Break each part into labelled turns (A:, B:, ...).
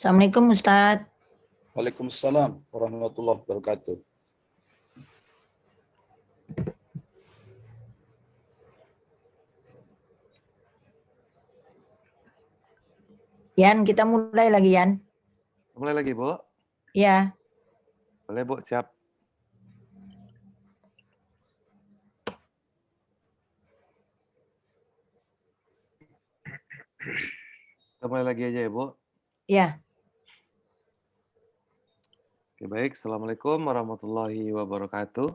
A: Assalamualaikum Ustadz.
B: Waalaikumsalam warahmatullahi wabarakatuh.
A: Yan, kita mulai lagi Yan.
C: Mulai lagi, Bu?
A: Iya.
C: Boleh, Bu, siap. Kita mulai lagi aja ya, Bu?
A: Iya.
C: Oke, baik. Assalamualaikum warahmatullahi wabarakatuh.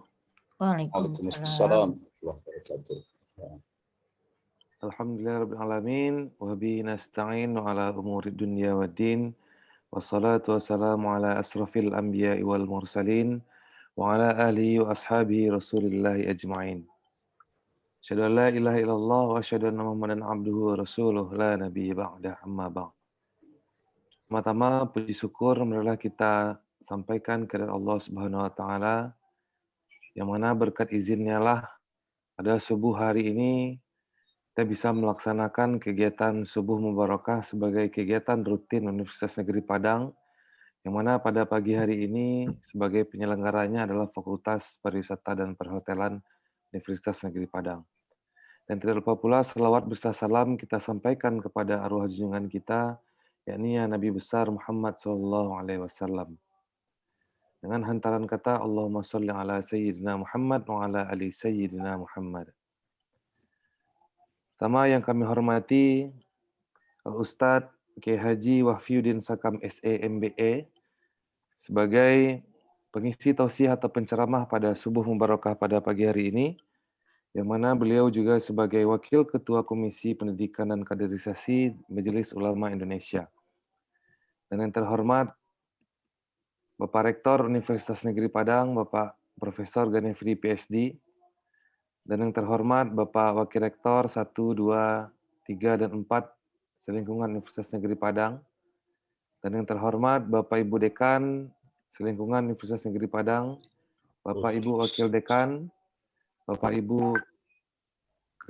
A: Waalaikumsalam.
C: Alhamdulillahirrahmanirrahim. Wabihi nasta'in ala umuri dunya waddin. Wassalatu wassalamu ala asrafil anbiya'i wal mursalin. Wa ala alihi wa ashabihi rasulillahi ajma'in. Asyhadu an la ilaha illallah wa asyhadu anna Muhammadan abduhu wa rasuluh la nabiyya ba'da amma ba'd. Pertama-tama puji syukur marilah kita sampaikan kepada Allah Subhanahu wa taala yang mana berkat izinnya lah pada subuh hari ini kita bisa melaksanakan kegiatan subuh mubarakah sebagai kegiatan rutin Universitas Negeri Padang, yang mana pada pagi hari ini sebagai penyelenggaranya adalah Fakultas Pariwisata dan Perhotelan Universitas Negeri Padang. Dan tidak lupa pula selawat beserta salam kita sampaikan kepada arwah junjungan kita, yakni Nabi besar Muhammad SAW. Dengan hantaran kata Allahumma sholli ala Sayyidina Muhammad wa ala ali Sayyidina Muhammad. Sama yang kami hormati Al-Ustadz Kiai Haji Wahfiuddin Sakam SE MBE sebagai pengisi tausiah atau penceramah pada subuh mubarakah pada pagi hari ini, yang mana beliau juga sebagai Wakil Ketua Komisi Pendidikan dan Kaderisasi Majelis Ulama Indonesia. Dan yang terhormat Bapak Rektor Universitas Negeri Padang, Bapak Profesor Ganefri PhD, dan yang terhormat Bapak Wakil Rektor 1, 2, 3, dan 4 selingkungan Universitas Negeri Padang, dan yang terhormat Bapak Ibu Dekan selingkungan Universitas Negeri Padang, Bapak Ibu Wakil Dekan, Bapak Ibu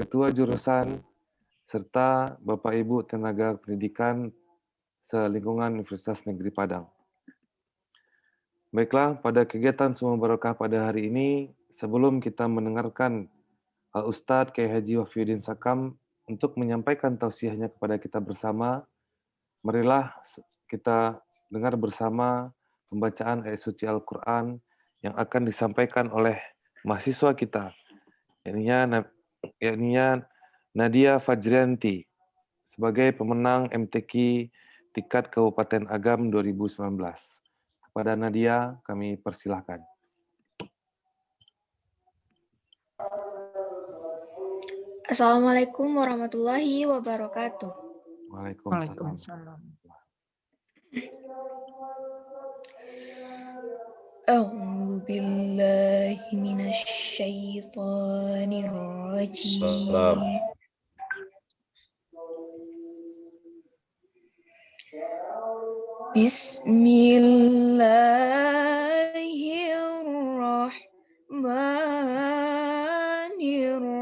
C: Ketua Jurusan, serta Bapak Ibu Tenaga Pendidikan selingkungan Universitas Negeri Padang. Baiklah, pada kegiatan Subuh Barakah pada hari ini, sebelum kita mendengarkan Al-Ustadz Kiai Haji Wahfiuddin Sakam untuk menyampaikan tausiahnya kepada kita bersama, marilah kita dengar bersama pembacaan ayat suci Al-Quran yang akan disampaikan oleh mahasiswa kita, yakni Nadia Fajrianti, sebagai pemenang MTQ tingkat Kabupaten Agam 2019. Kepada Nadia, kami persilahkan.
D: Assalamualaikum warahmatullahi wabarakatuh.
A: Waalaikumsalam.
D: A'udzu billahi minasy syaithanir rajim. Bismillahirrahmanirrahim.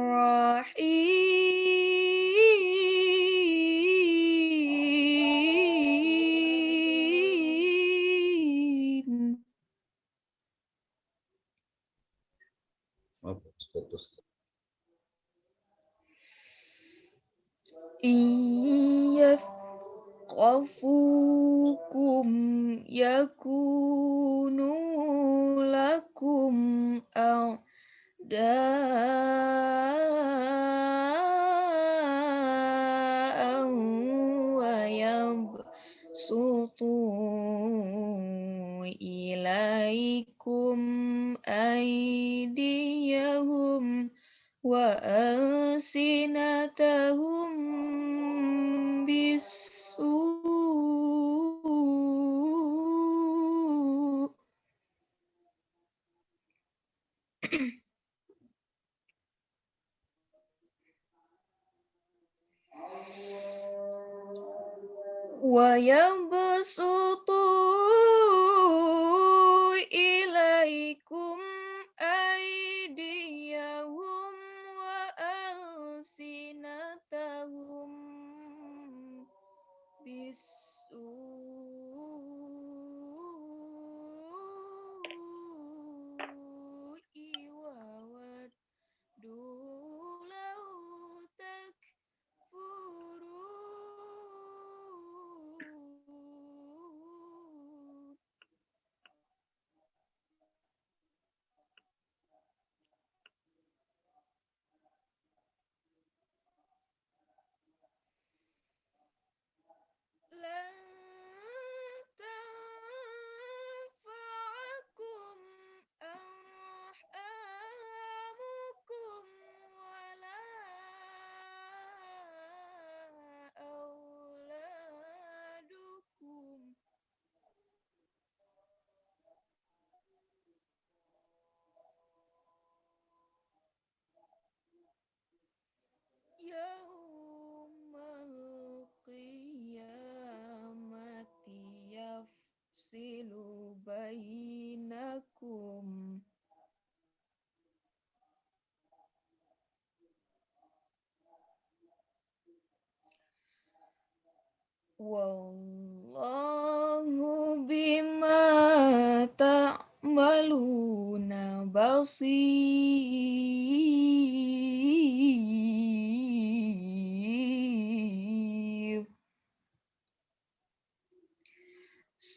D: Qafukum yakunu lakum a'da'an wa yabsutu ilaikum aydiyahum wa alsinatahum bisu' wa yabsutu ilaikum aydiyahum wa alsinatahum bisu' yufsilu bainakum. Wallahu bima ta'maluna basir.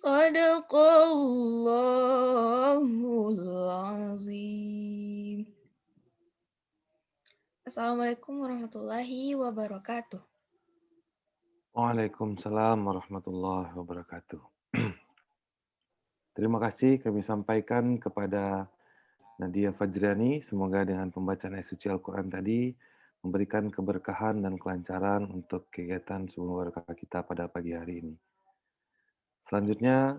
D: Sadaqallahul azim. Assalamualaikum warahmatullahi wabarakatuh.
C: Waalaikumsalam warahmatullahi wabarakatuh. Terima kasih kami sampaikan kepada Nadia Fajriani. Semoga dengan pembacaan ayat suci Al-Quran tadi memberikan keberkahan dan kelancaran untuk kegiatan subuh barakah kita pada pagi hari ini. Selanjutnya,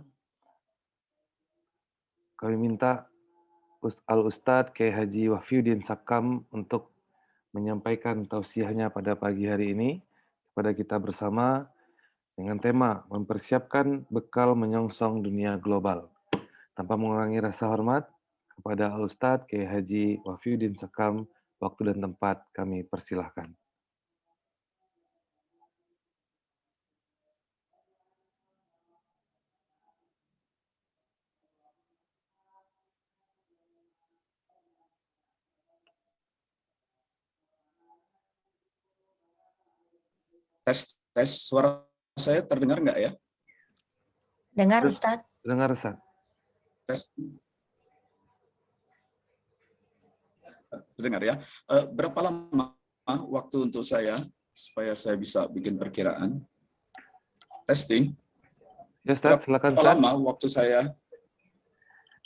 C: kami minta Al-Ustadz Kiai Haji Wahfiuddin Sakam untuk menyampaikan tausiahnya pada pagi hari ini kepada kita bersama dengan tema mempersiapkan bekal menyongsong dunia global. Tanpa mengurangi rasa hormat kepada Al-Ustadz Kiai Haji Wahfiuddin Sakam, waktu dan tempat kami persilahkan.
B: Tes, suara saya terdengar nggak ya?
A: Dengar Ustadz?
C: Dengar, Ustaz?
B: Tes. Terdengar ya? Berapa lama waktu untuk saya supaya saya bisa bikin perkiraan? Testing.
C: Ya, Ustaz, silakan,
B: Berapa
C: Ustaz.
B: lama waktu saya?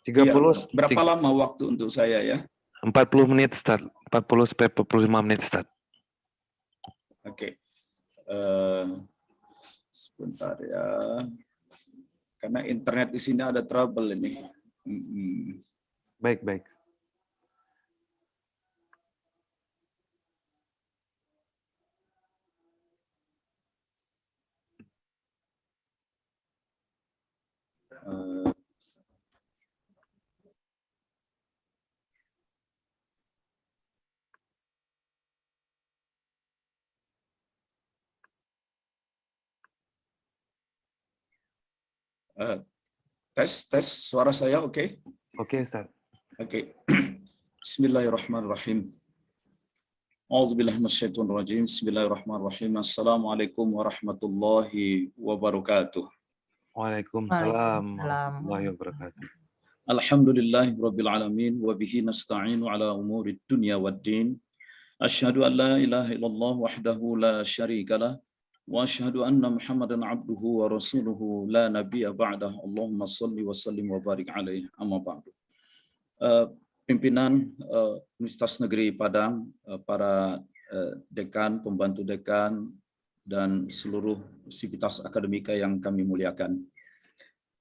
C: 30.
B: Berapa lama waktu untuk saya ya?
C: 40 menit, Ustaz. 40 sampai 45 menit, Ustaz.
B: Oke. Sebentar ya. Karena internet di sini ada trouble ini.
C: Baik, baik.
B: Tes suara saya oke?
C: Oke, Ustaz.
B: Oke. Bismillahirrahmanirrahim. A'udzubillahiminasyaitonirrajim. Bismillahirrahmanirrahim. Assalamualaikum warahmatullahi wabarakatuh.
C: Waalaikumsalam warahmatullahi wabarakatuh.
B: Alhamdulillahirabbil alamin wa bihi nasta'inu ala umurid dunya waddin. Asyhadu an la ilaha illallah wahdahu la syarikalah wa asyhadu anna Muhammadan abduhu wa rasuluhu la nabiyya ba'dah. Allahumma shalli wa sallim wa barik alaihi. Amma ba'du. Pimpinan Universitas Negeri Padang, para dekan, pembantu dekan, dan seluruh sivitas akademika yang kami muliakan.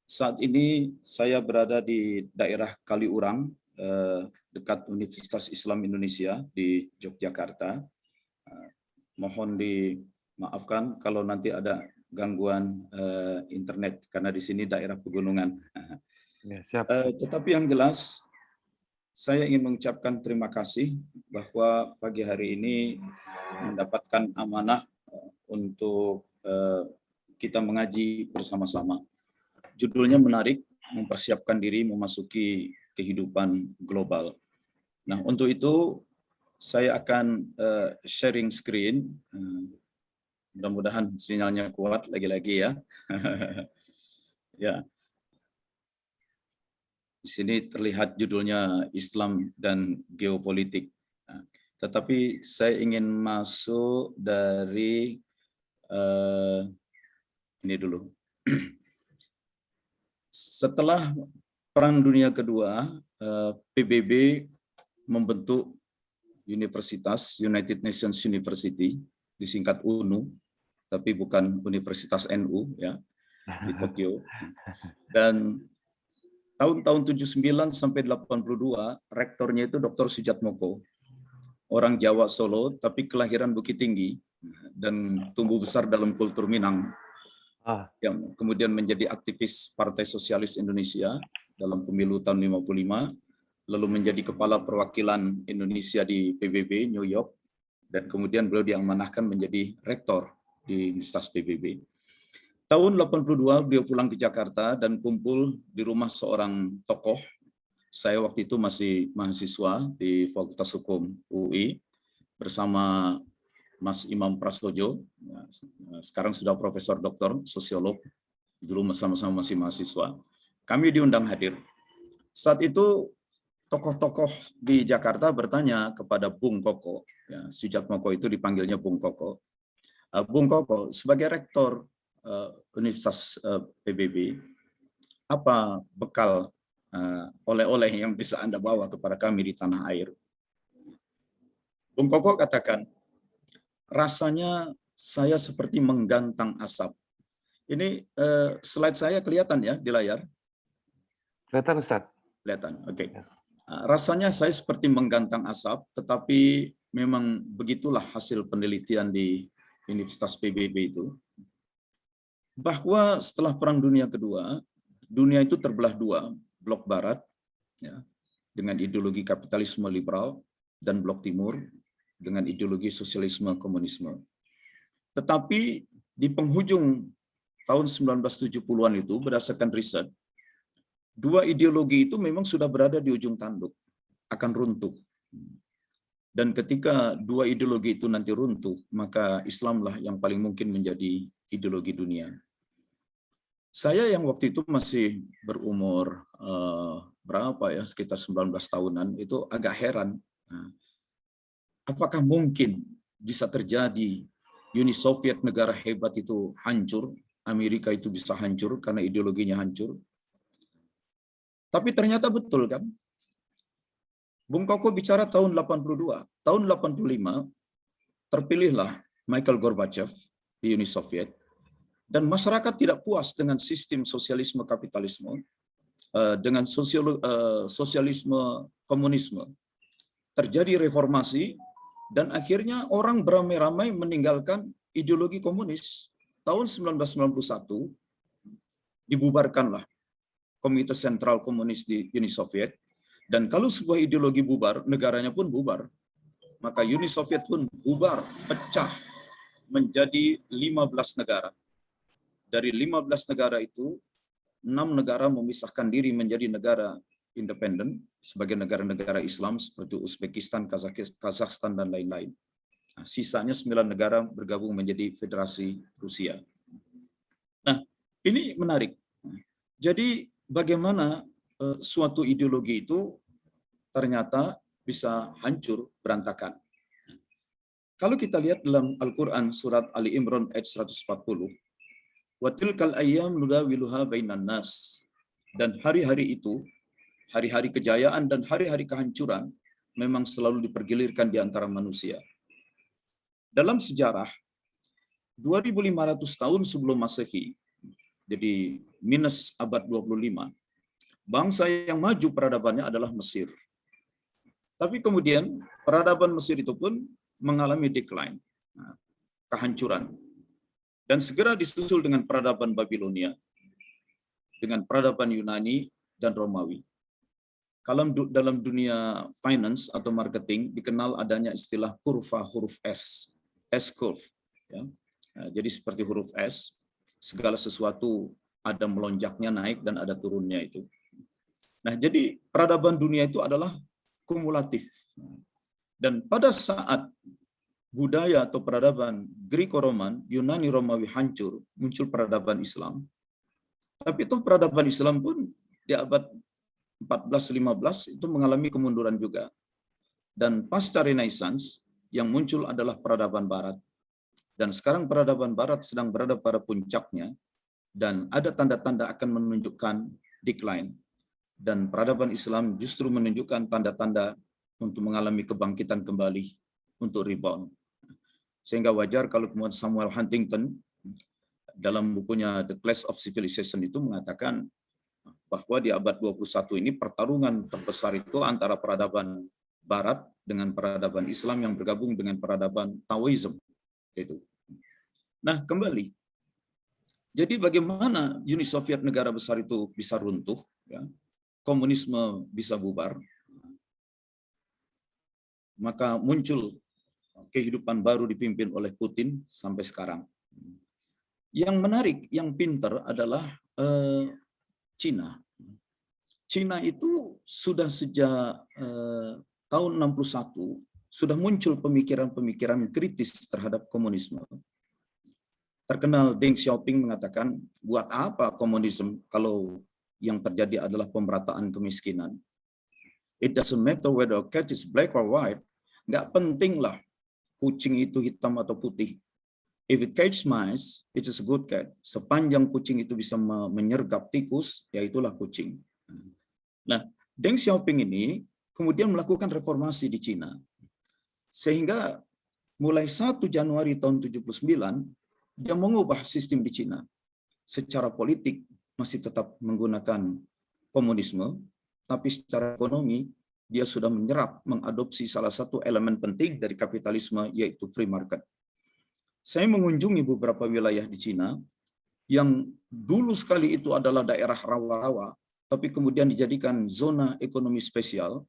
B: Saat ini saya berada di daerah Kaliurang, dekat Universitas Islam Indonesia di Yogyakarta. Mohon dimaafkan kalau nanti ada gangguan internet, karena di sini daerah pegunungan.
C: Ya, siap.
B: Tetapi yang jelas, saya ingin mengucapkan terima kasih bahwa pagi hari ini mendapatkan amanah untuk kita mengaji bersama-sama. Judulnya menarik, mempersiapkan diri memasuki kehidupan global. Nah, untuk itu saya akan sharing screen. Mudah-mudahan sinyalnya kuat lagi-lagi ya. Ya. Di sini terlihat judulnya Islam dan Geopolitik. Nah, tetapi saya ingin masuk dari ini dulu. Setelah Perang Dunia Kedua, PBB membentuk universitas, United Nations University, disingkat UNU, tapi bukan Universitas NU ya, di Tokyo. Dan tahun-tahun 79 sampai 82, rektornya itu Dr. Sujatmoko, orang Jawa Solo, tapi kelahiran Bukit Tinggi dan tumbuh besar dalam kultur Minang. yang kemudian menjadi aktivis Partai Sosialis Indonesia dalam pemilu tahun 55, lalu menjadi kepala perwakilan Indonesia di PBB New York, dan kemudian beliau diamanahkan menjadi rektor di Universitas PBB. Tahun 82 beliau pulang ke Jakarta dan kumpul di rumah seorang tokoh. Saya waktu itu masih mahasiswa di Fakultas Hukum UI bersama Mas Imam Prasojo, sekarang sudah Profesor Doktor Sosiolog, dulu sama-sama masih mahasiswa. Kami diundang hadir. Saat itu tokoh-tokoh di Jakarta bertanya kepada Bung Koko, ya, Sujatmoko itu dipanggilnya Bung Koko. Bung Koko, sebagai rektor Universitas PBB, apa bekal oleh-oleh yang bisa Anda bawa kepada kami di tanah air? Bung Koko katakan, rasanya saya seperti menggantang asap. Ini slide saya kelihatan ya di layar?
C: Kelihatan, Ustaz?
B: Kelihatan, oke. Rasanya saya seperti menggantang asap, tetapi memang begitulah hasil penelitian di Universitas PBB itu. Bahwa setelah Perang Dunia Kedua, dunia itu terbelah dua, blok barat ya, dengan ideologi kapitalisme liberal, dan blok timur dengan ideologi sosialisme komunisme. Tetapi di penghujung tahun 1970-an itu, berdasarkan riset, dua ideologi itu memang sudah berada di ujung tanduk, akan runtuh. Dan ketika dua ideologi itu nanti runtuh, maka Islamlah yang paling mungkin menjadi ideologi dunia. Saya yang waktu itu masih berumur berapa ya, sekitar 19 tahunan, itu agak heran. Apakah mungkin bisa terjadi Uni Soviet, negara hebat itu hancur, Amerika itu bisa hancur karena ideologinya hancur? Tapi ternyata betul kan? Bung Koko bicara tahun 82. Tahun 85 terpilihlah Mikhail Gorbachev di Uni Soviet, dan masyarakat tidak puas dengan sistem sosialisme kapitalisme, dengan sosialisme komunisme. Terjadi reformasi, dan akhirnya orang beramai-ramai meninggalkan ideologi komunis. Tahun 1991 dibubarkanlah Komite Sentral Komunis di Uni Soviet, dan kalau sebuah ideologi bubar, negaranya pun bubar. Maka Uni Soviet pun bubar, pecah menjadi 15 negara. Dari 15 negara itu, 6 negara memisahkan diri menjadi negara independen sebagai negara-negara Islam seperti Uzbekistan, Kazakhstan, dan lain-lain. Nah, sisanya 9 negara bergabung menjadi Federasi Rusia. Nah, ini menarik. Jadi bagaimana suatu ideologi itu ternyata bisa hancur, berantakan. Kalau kita lihat dalam Al-Quran surat Ali Imran ayat 140, "Watilkal ayyam nudawiluha bainan nas." Dan hari-hari itu, hari-hari kejayaan dan hari-hari kehancuran memang selalu dipergilirkan di antara manusia. Dalam sejarah, 2500 tahun sebelum Masehi, jadi minus abad 25, bangsa yang maju peradabannya adalah Mesir. Tapi kemudian peradaban Mesir itu pun mengalami decline, kehancuran. Dan segera disusul dengan peradaban Babilonia, dengan peradaban Yunani dan Romawi. Kalau dalam dunia finance atau marketing dikenal adanya istilah kurva huruf S, S-curve. Ya. Nah, jadi seperti huruf S, segala sesuatu ada melonjaknya naik dan ada turunnya itu. Nah, jadi peradaban dunia itu adalah kumulatif. Dan pada saat budaya atau peradaban Greko-Roman, Yunani, Romawi hancur, muncul peradaban Islam. Tapi itu peradaban Islam pun di abad 14-15 itu mengalami kemunduran juga. Dan pasca Renaissance yang muncul adalah peradaban Barat. Dan sekarang peradaban Barat sedang berada pada puncaknya, dan ada tanda-tanda akan menunjukkan decline. Dan peradaban Islam justru menunjukkan tanda-tanda untuk mengalami kebangkitan kembali, untuk rebound. Sehingga wajar kalau kemudian Samuel Huntington dalam bukunya The Clash of Civilization itu mengatakan bahwa di abad 21 ini pertarungan terbesar itu antara peradaban Barat dengan peradaban Islam yang bergabung dengan peradaban Taoism. Nah, kembali. Jadi bagaimana Uni Soviet negara besar itu bisa runtuh, ya, komunisme bisa bubar, maka muncul kehidupan baru dipimpin oleh Putin sampai sekarang. Yang menarik, yang pintar adalah Cina. Cina itu sudah sejak tahun 61 sudah muncul pemikiran-pemikiran kritis terhadap komunisme. Terkenal Deng Xiaoping mengatakan, buat apa komunisme kalau yang terjadi adalah pemerataan kemiskinan? It doesn't matter whether a cat is black or white. Nggak penting lah kucing itu hitam atau putih. If it catches mice, it is a good cat. Sepanjang kucing itu bisa menyergap tikus, ya itulah kucing. Nah, Deng Xiaoping ini kemudian melakukan reformasi di Cina. Sehingga mulai 1 Januari tahun 79, dia mengubah sistem di Cina. Secara politik masih tetap menggunakan komunisme, tapi secara ekonomi dia sudah menyerap, mengadopsi salah satu elemen penting dari kapitalisme, yaitu free market. Saya mengunjungi beberapa wilayah di Cina yang dulu sekali itu adalah daerah rawa-rawa, tapi kemudian dijadikan zona ekonomi spesial,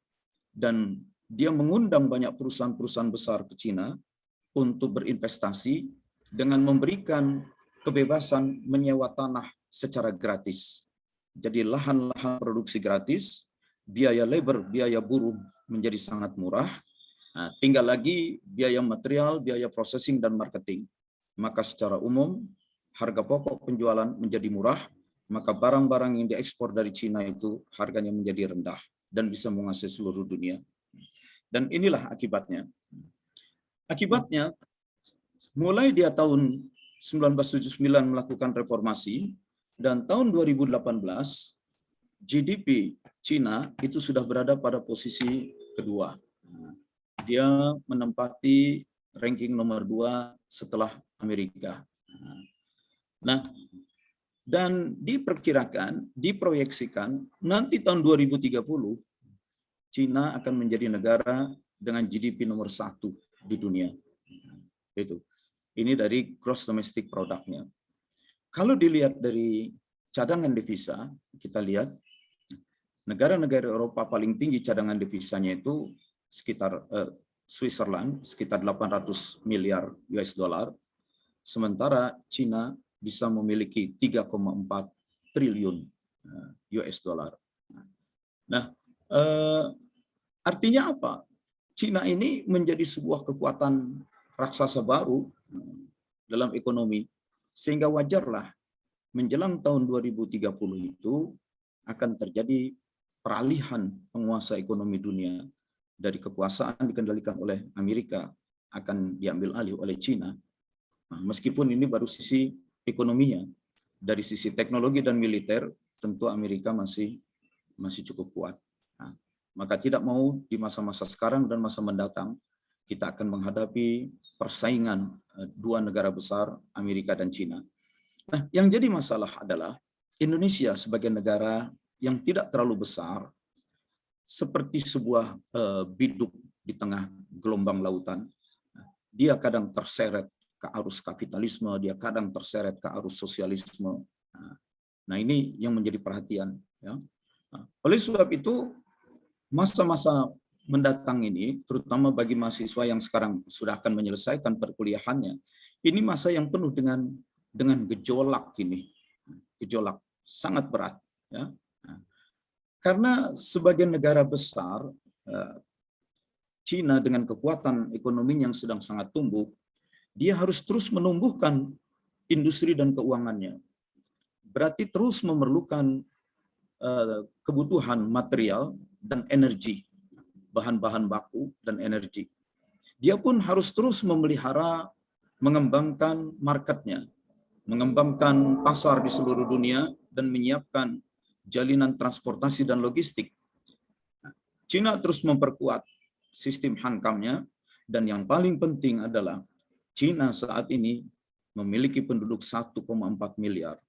B: dan dia mengundang banyak perusahaan-perusahaan besar ke Cina untuk berinvestasi dengan memberikan kebebasan menyewa tanah secara gratis. Jadi lahan-lahan produksi gratis, biaya labor, biaya buruh menjadi sangat murah. Nah, tinggal lagi biaya material, biaya processing dan marketing. Maka secara umum harga pokok penjualan menjadi murah, maka barang-barang yang diekspor dari Cina itu harganya menjadi rendah dan bisa menguasai seluruh dunia. Dan inilah akibatnya. Akibatnya, mulai dia tahun 1979 melakukan reformasi, dan tahun 2018 GDP Cina itu sudah berada pada posisi kedua. Dia menempati ranking nomor 2 setelah Amerika. Nah, dan diperkirakan, diproyeksikan nanti tahun 2030 Cina akan menjadi negara dengan GDP nomor 1 di dunia. Itu. Ini dari gross domestic product-nya. Kalau dilihat dari cadangan devisa, kita lihat negara-negara Eropa paling tinggi cadangan devisanya itu sekitar Switzerland, sekitar 800 miliar US dollar. Sementara Cina bisa memiliki 3,4 triliun US dollar. Nah, artinya apa? Cina ini menjadi sebuah kekuatan raksasa baru dalam ekonomi, sehingga wajarlah menjelang tahun 2030 itu akan terjadi peralihan penguasa ekonomi dunia dari kekuasaan dikendalikan oleh Amerika akan diambil alih oleh Cina. Nah, meskipun ini baru sisi ekonominya, dari sisi teknologi dan militer tentu Amerika masih cukup kuat. Nah, maka tidak mau di masa-masa sekarang dan masa mendatang kita akan menghadapi persaingan dua negara besar, Amerika dan Cina. Nah, yang jadi masalah adalah Indonesia sebagai negara yang tidak terlalu besar, seperti sebuah biduk di tengah gelombang lautan. Dia kadang terseret ke arus kapitalisme, dia kadang terseret ke arus sosialisme. Nah, ini yang menjadi perhatian. Ya. Oleh sebab itu, masa-masa mendatang ini, terutama bagi mahasiswa yang sekarang sudah akan menyelesaikan perkuliahannya, ini masa yang penuh dengan gejolak ini, gejolak sangat berat. Ya. Karena sebagai negara besar, Cina dengan kekuatan ekonomi yang sedang sangat tumbuh, dia harus terus menumbuhkan industri dan keuangannya. Berarti terus memerlukan kebutuhan material dan energi, bahan-bahan baku dan energi. Dia pun harus terus memelihara, mengembangkan marketnya, mengembangkan pasar di seluruh dunia, dan menyiapkan jalinan transportasi dan logistik. Cina terus memperkuat sistem hankamnya, dan yang paling penting adalah Cina saat ini memiliki penduduk 1,4 miliar,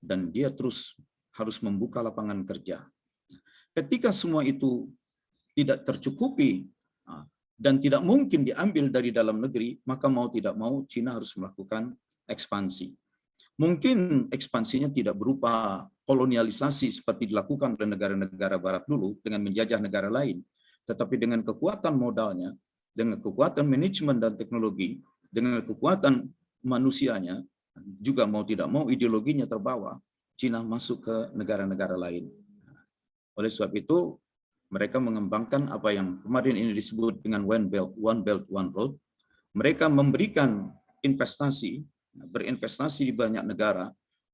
B: dan dia terus harus membuka lapangan kerja. Ketika semua itu tidak tercukupi dan tidak mungkin diambil dari dalam negeri, maka mau tidak mau Cina harus melakukan ekspansi. Mungkin ekspansinya tidak berupa kolonialisasi seperti dilakukan oleh negara-negara barat dulu dengan menjajah negara lain, tetapi dengan kekuatan modalnya, dengan kekuatan manajemen dan teknologi, dengan kekuatan manusianya, juga mau tidak mau ideologinya terbawa, Cina masuk ke negara-negara lain. Oleh sebab itu, mereka mengembangkan apa yang kemarin ini disebut dengan One Belt, One Road. Mereka memberikan investasi, berinvestasi di banyak negara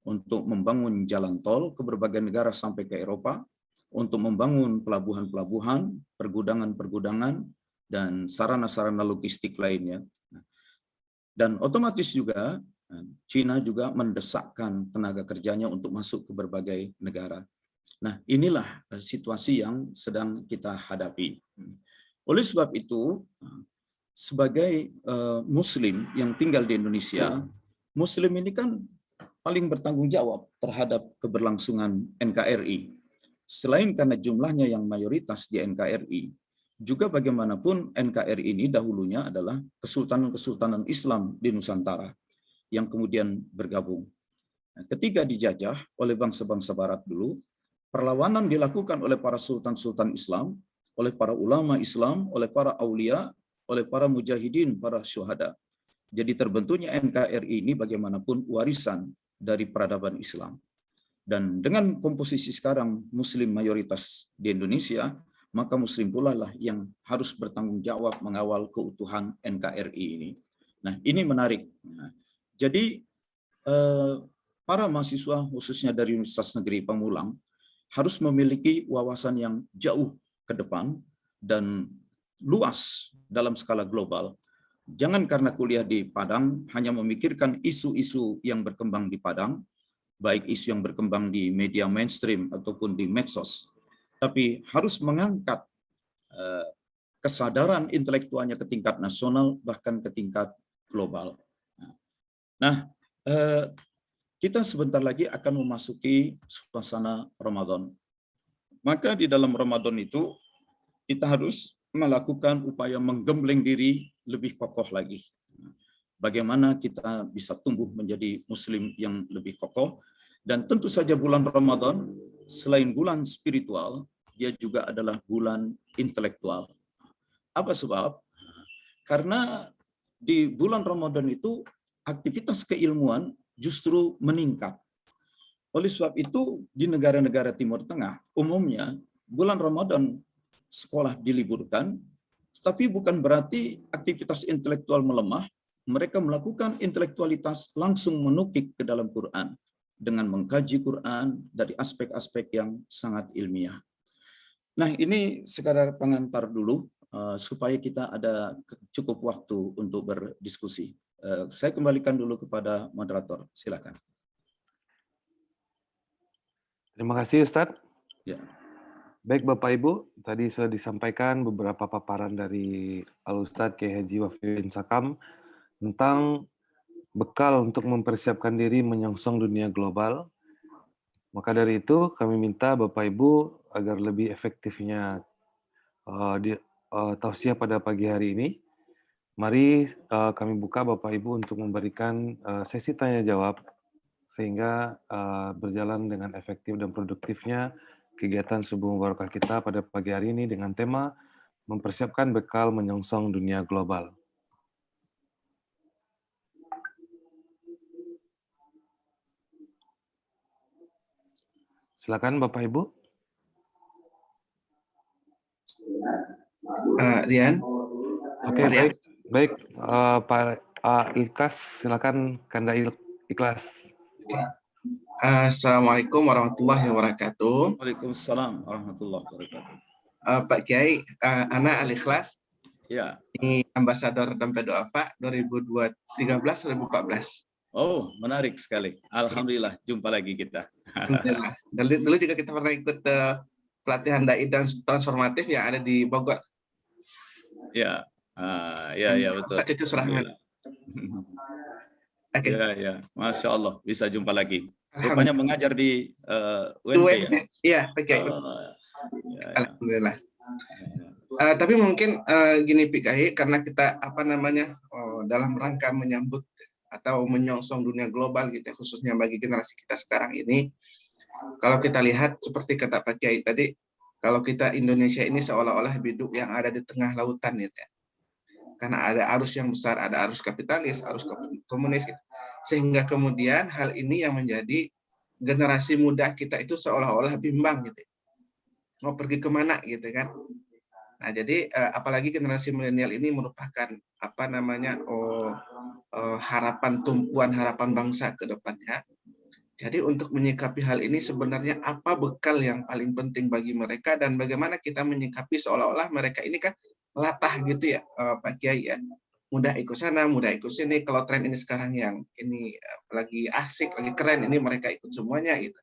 B: untuk membangun jalan tol ke berbagai negara sampai ke Eropa, untuk membangun pelabuhan-pelabuhan, pergudangan-pergudangan, dan sarana-sarana logistik lainnya. Dan otomatis juga Cina juga mendesakkan tenaga kerjanya untuk masuk ke berbagai negara. Nah, inilah situasi yang sedang kita hadapi. Oleh sebab itu, sebagai Muslim yang tinggal di Indonesia, Muslim ini kan paling bertanggung jawab terhadap keberlangsungan NKRI. Selain karena jumlahnya yang mayoritas di NKRI, juga bagaimanapun NKRI ini dahulunya adalah kesultanan-kesultanan Islam di Nusantara yang kemudian bergabung. Ketika dijajah oleh bangsa-bangsa Barat dulu, perlawanan dilakukan oleh para sultan-sultan Islam, oleh para ulama Islam, oleh para aulia, oleh para mujahidin, para syuhada. Jadi terbentuknya NKRI ini bagaimanapun warisan dari peradaban Islam. Dan dengan komposisi sekarang Muslim mayoritas di Indonesia, maka Muslim pula lah yang harus bertanggung jawab mengawal keutuhan NKRI ini. Nah, ini menarik. Jadi para mahasiswa khususnya dari Universitas Negeri Pamulang harus memiliki wawasan yang jauh ke depan dan luas dalam skala global. Jangan karena kuliah di Padang hanya memikirkan isu-isu yang berkembang di Padang, baik isu yang berkembang di media mainstream ataupun di medsos, tapi harus mengangkat kesadaran intelektualnya ke tingkat nasional bahkan ke tingkat global. Nah, kita sebentar lagi akan memasuki suasana Ramadan. Maka di dalam Ramadan itu kita harus melakukan upaya menggembleng diri lebih kokoh lagi. Bagaimana kita bisa tumbuh menjadi Muslim yang lebih kokoh. Dan tentu saja bulan Ramadan, selain bulan spiritual, dia juga adalah bulan intelektual. Apa sebab? Karena di bulan Ramadan itu aktivitas keilmuan justru meningkat. Oleh sebab itu, di negara-negara Timur Tengah, umumnya bulan Ramadan sekolah diliburkan, tapi bukan berarti aktivitas intelektual melemah. Mereka melakukan intelektualitas langsung menukik ke dalam Quran dengan mengkaji Quran dari aspek-aspek yang sangat ilmiah. Nah, ini sekadar pengantar dulu supaya kita ada cukup waktu untuk berdiskusi. Saya kembalikan dulu kepada moderator. Silakan.
C: Terima kasih Ustadz.
B: Ya.
C: Baik Bapak Ibu, tadi sudah disampaikan beberapa paparan dari Al-Ustadz Kiai Haji Wafi bin Sakam tentang bekal untuk mempersiapkan diri menyongsong dunia global. Maka dari itu kami minta Bapak Ibu agar lebih efektifnya tausiah pada pagi hari ini. Mari kami buka Bapak Ibu untuk memberikan sesi tanya jawab sehingga berjalan dengan efektif dan produktifnya kegiatan Subuh Mubarakah kita pada pagi hari ini dengan tema mempersiapkan bekal menyongsong dunia global. Silakan Bapak Ibu.
E: Rian.
C: Oke, baik Pak Ikhlas, silakan Kanda Ikhlas.
E: Assalamualaikum warahmatullahi wabarakatuh.
B: Waalaikumsalam warahmatullahi wabarakatuh.
E: Pak Kiai, Ana Al-Ikhlas.
B: Ya.
E: Ini ambasador Dompet Duafa 2013-2014.
B: Oh, menarik sekali. Alhamdulillah, jumpa lagi kita.
E: Alhamdulillah. Dulu juga kita pernah ikut pelatihan dai dan transformatif yang ada di Bogor.
B: Ya, ya betul.
E: Ustaz Cucu Surahman. Okay.
B: Ya, Masya Allah, bisa jumpa lagi. Rupanya mengajar di UNP ya?
E: Iya, oke. Okay. Alhamdulillah. Tapi mungkin gini Pak Kiai, karena kita dalam rangka menyambut atau menyongsong dunia global gitu ya, khususnya bagi generasi kita sekarang ini. Kalau kita lihat seperti kata Pak Kiai tadi, kalau kita Indonesia ini seolah-olah biduk yang ada di tengah lautan gitu ya. Karena ada arus yang besar, ada arus kapitalis, arus komunis gitu. Sehingga kemudian hal ini yang menjadi generasi muda kita itu seolah-olah bimbang gitu. Mau pergi kemana gitu kan. Nah, jadi apalagi generasi milenial ini merupakan harapan tumpuan harapan bangsa ke depannya. Jadi untuk menyikapi hal ini sebenarnya apa bekal yang paling penting bagi mereka dan bagaimana kita menyikapi seolah-olah mereka ini kan latah gitu ya Pak Kiai ya. Mudah ikut sana, mudah ikut sini. Kalau tren ini sekarang yang ini lagi asik, lagi keren, ini mereka ikut semuanya gitu.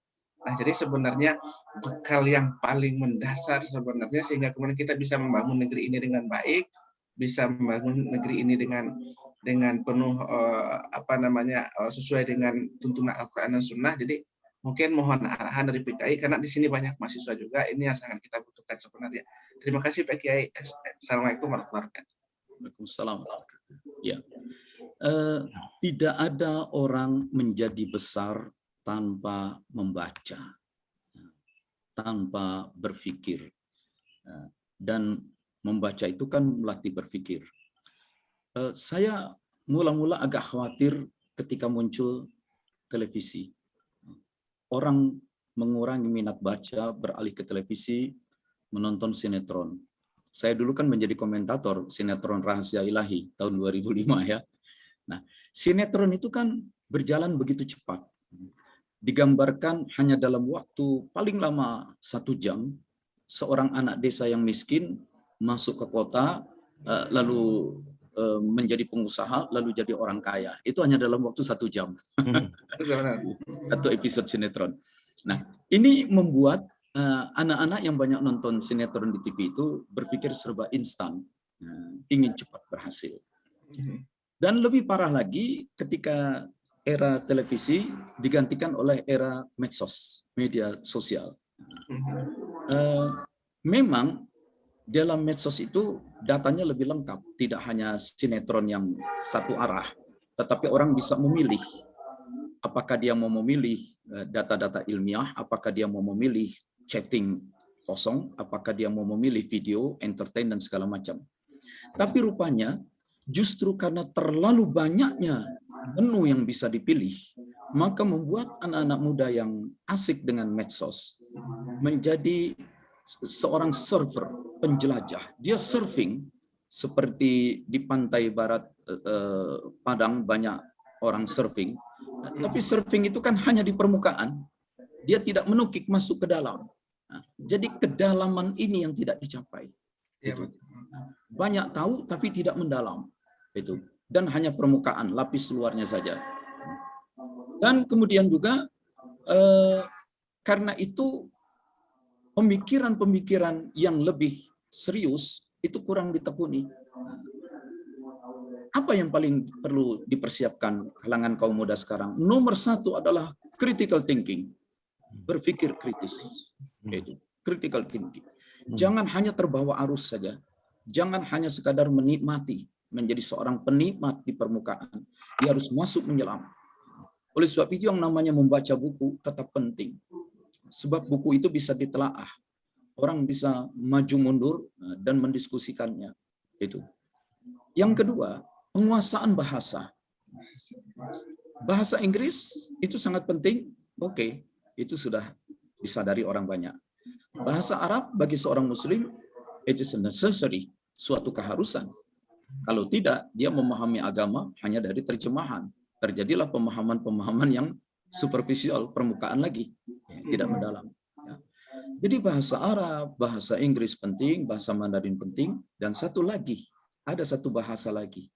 E: Nah, jadi sebenarnya bekal yang paling mendasar sebenarnya sehingga kemudian kita bisa membangun negeri ini dengan baik, bisa membangun negeri ini dengan penuh sesuai dengan tuntunan Al-Qur'an dan Sunnah. Jadi mungkin mohon arahan dari PKI karena di sini banyak mahasiswa juga, ini yang sangat kita butuhkan sebenarnya. Terima kasih Pak Kiai. Assalamualaikum warahmatullahi wabarakatuh.
B: Waalaikumsalam. Ya. Tidak ada orang menjadi besar tanpa membaca, tanpa berpikir. Dan membaca itu kan melatih berpikir. Saya mula-mula agak khawatir ketika muncul televisi. Orang mengurangi minat baca, beralih ke televisi, menonton sinetron. Saya dulu kan menjadi komentator sinetron Rahasia Ilahi tahun 2005 ya. Nah, sinetron itu kan berjalan begitu cepat. Digambarkan hanya dalam waktu paling lama 1 jam, seorang anak desa yang miskin masuk ke kota, lalu menjadi pengusaha, lalu jadi orang kaya. Itu hanya dalam waktu 1 jam. Satu episode sinetron. Nah, ini membuat anak-anak yang banyak nonton sinetron di TV itu berpikir serba instan, ingin cepat berhasil. Dan lebih parah lagi ketika era televisi digantikan oleh era medsos, media sosial. Memang dalam medsos itu datanya lebih lengkap, tidak hanya sinetron yang satu arah, tetapi orang bisa memilih apakah dia mau memilih data-data ilmiah, apakah dia mau memilih chatting kosong, apakah dia mau memilih video, entertain, dan segala macam. Tapi rupanya justru karena terlalu banyaknya menu yang bisa dipilih, maka membuat anak-anak muda yang asik dengan medsos menjadi seorang surfer, penjelajah. Dia surfing seperti di pantai barat Padang banyak orang surfing. Tapi surfing itu kan hanya di permukaan. Dia tidak menukik masuk ke dalam. Nah, jadi kedalaman ini yang tidak dicapai. Itu. Banyak tahu tapi tidak mendalam. Itu. Dan hanya permukaan, lapis luarnya saja. Dan kemudian juga karena itu pemikiran-pemikiran yang lebih serius itu kurang ditekuni. Apa yang paling perlu dipersiapkan kalangan kaum muda sekarang? Nomor 1 adalah critical thinking, berpikir kritis. Itu critical thinking. Jangan hanya terbawa arus saja, jangan hanya sekadar menikmati, menjadi seorang penikmat di permukaan. Dia harus masuk menyelam. Oleh sebab itu yang namanya membaca buku tetap penting. Sebab buku itu bisa ditelaah. Orang bisa maju mundur dan mendiskusikannya. Itu. Yang kedua, penguasaan bahasa. Bahasa Inggris itu sangat penting. Oke, itu sudah disadari orang banyak. Bahasa Arab bagi seorang muslim itu necessary, suatu keharusan. Kalau tidak, dia memahami agama hanya dari terjemahan. Terjadilah pemahaman-pemahaman yang superficial, permukaan lagi, tidak mendalam. Jadi bahasa Arab, bahasa Inggris penting, bahasa Mandarin penting, dan satu lagi, ada satu bahasa lagi.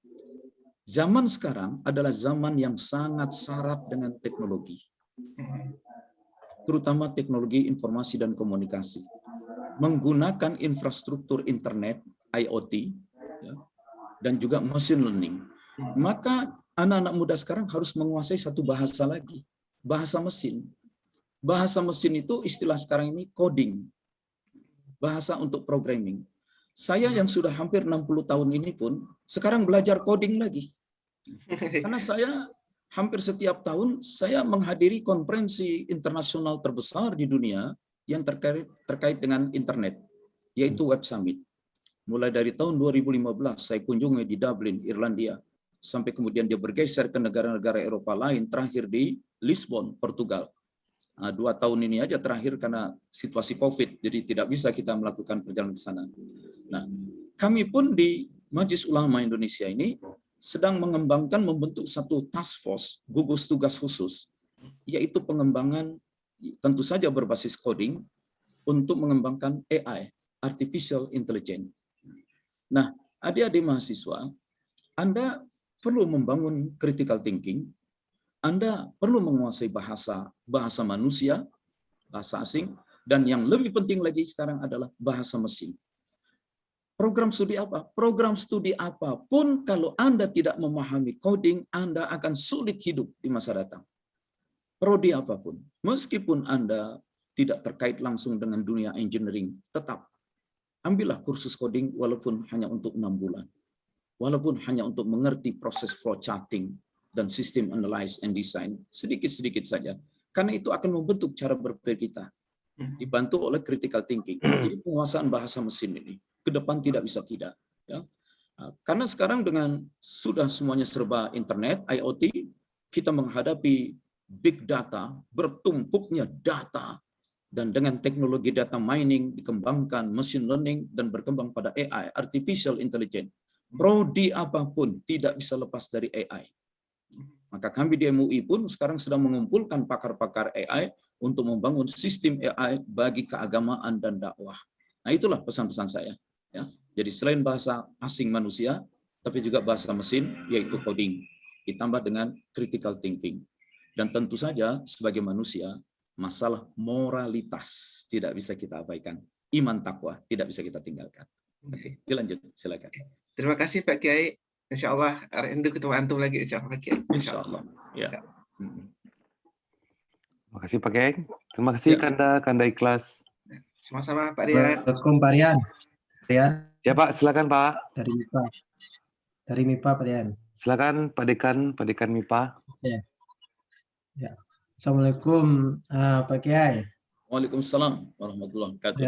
B: Zaman sekarang adalah zaman yang sangat syarat dengan teknologi. Terutama teknologi informasi dan komunikasi. Menggunakan infrastruktur internet, IoT, dan juga machine learning. Maka anak-anak muda sekarang harus menguasai satu bahasa lagi. Bahasa mesin. Bahasa mesin itu istilah sekarang ini coding. Bahasa untuk programming. Saya yang sudah hampir 60 tahun ini pun sekarang belajar coding lagi. Karena saya hampir setiap tahun saya menghadiri konferensi internasional terbesar di dunia yang terkait dengan internet, yaitu Web Summit. Mulai dari tahun 2015 saya kunjungi di Dublin, Irlandia, sampai kemudian dia bergeser ke negara-negara Eropa lain, terakhir di Lisbon, Portugal. 2 tahun ini aja terakhir karena situasi COVID, jadi tidak bisa kita melakukan perjalanan ke sana. Nah, kami pun di Majelis Ulama Indonesia ini sedang mengembangkan, membentuk satu task force, gugus tugas khusus, yaitu pengembangan tentu saja berbasis coding untuk mengembangkan AI, Artificial Intelligence. Nah, adik-adik mahasiswa, Anda perlu membangun critical thinking, Anda perlu menguasai bahasa manusia, bahasa asing, dan yang lebih penting lagi sekarang adalah bahasa mesin. Program studi apa? Program studi apapun kalau Anda tidak memahami coding, Anda akan sulit hidup di masa datang. Prodi apapun, meskipun Anda tidak terkait langsung dengan dunia engineering, tetap ambillah kursus coding walaupun hanya untuk 6 bulan. Walaupun hanya untuk mengerti proses flow charting dan sistem analyze and design, sedikit-sedikit saja. Karena itu akan membentuk cara berpikir kita. Dibantu oleh critical thinking. Jadi penguasaan bahasa mesin ini ke depan tidak bisa tidak. Ya. Karena sekarang dengan sudah semuanya serba internet, IoT, kita menghadapi big data, bertumpuknya data, dan dengan teknologi data mining dikembangkan, machine learning, dan berkembang pada AI, Artificial Intelligence. Prodi apapun tidak bisa lepas dari AI. Maka kami di MUI pun sekarang sedang mengumpulkan pakar-pakar AI untuk membangun sistem AI bagi keagamaan dan dakwah. Nah, itulah pesan-pesan saya. Ya. Jadi selain bahasa asing manusia, tapi juga bahasa mesin, yaitu coding, ditambah dengan critical thinking. Dan tentu saja sebagai manusia, masalah moralitas tidak bisa kita abaikan. Iman takwa tidak bisa kita tinggalkan. Oke, dilanjut, silakan.
E: Terima kasih Pak Kiai. Insya Allah rindu ketemu antum lagi Insya Allah Pak Kiai.
B: Insya Allah. Ya.
C: Terima kasih Pak Kiai. Terima kasih
B: Ya.
C: Kanda Ikhlas.
E: Sama-sama Pak Rian.
F: Assalamualaikum Pak Rian. Rian
C: Ya Pak, silakan Pak.
F: dari MIPA. Dari MIPA Pak Rian.
C: Silakan Pak Dekan MIPA.
F: Ya. Ya. Assalamualaikum Pak Kiai.
B: Waalaikumsalam warahmatullahi wabarakatuh.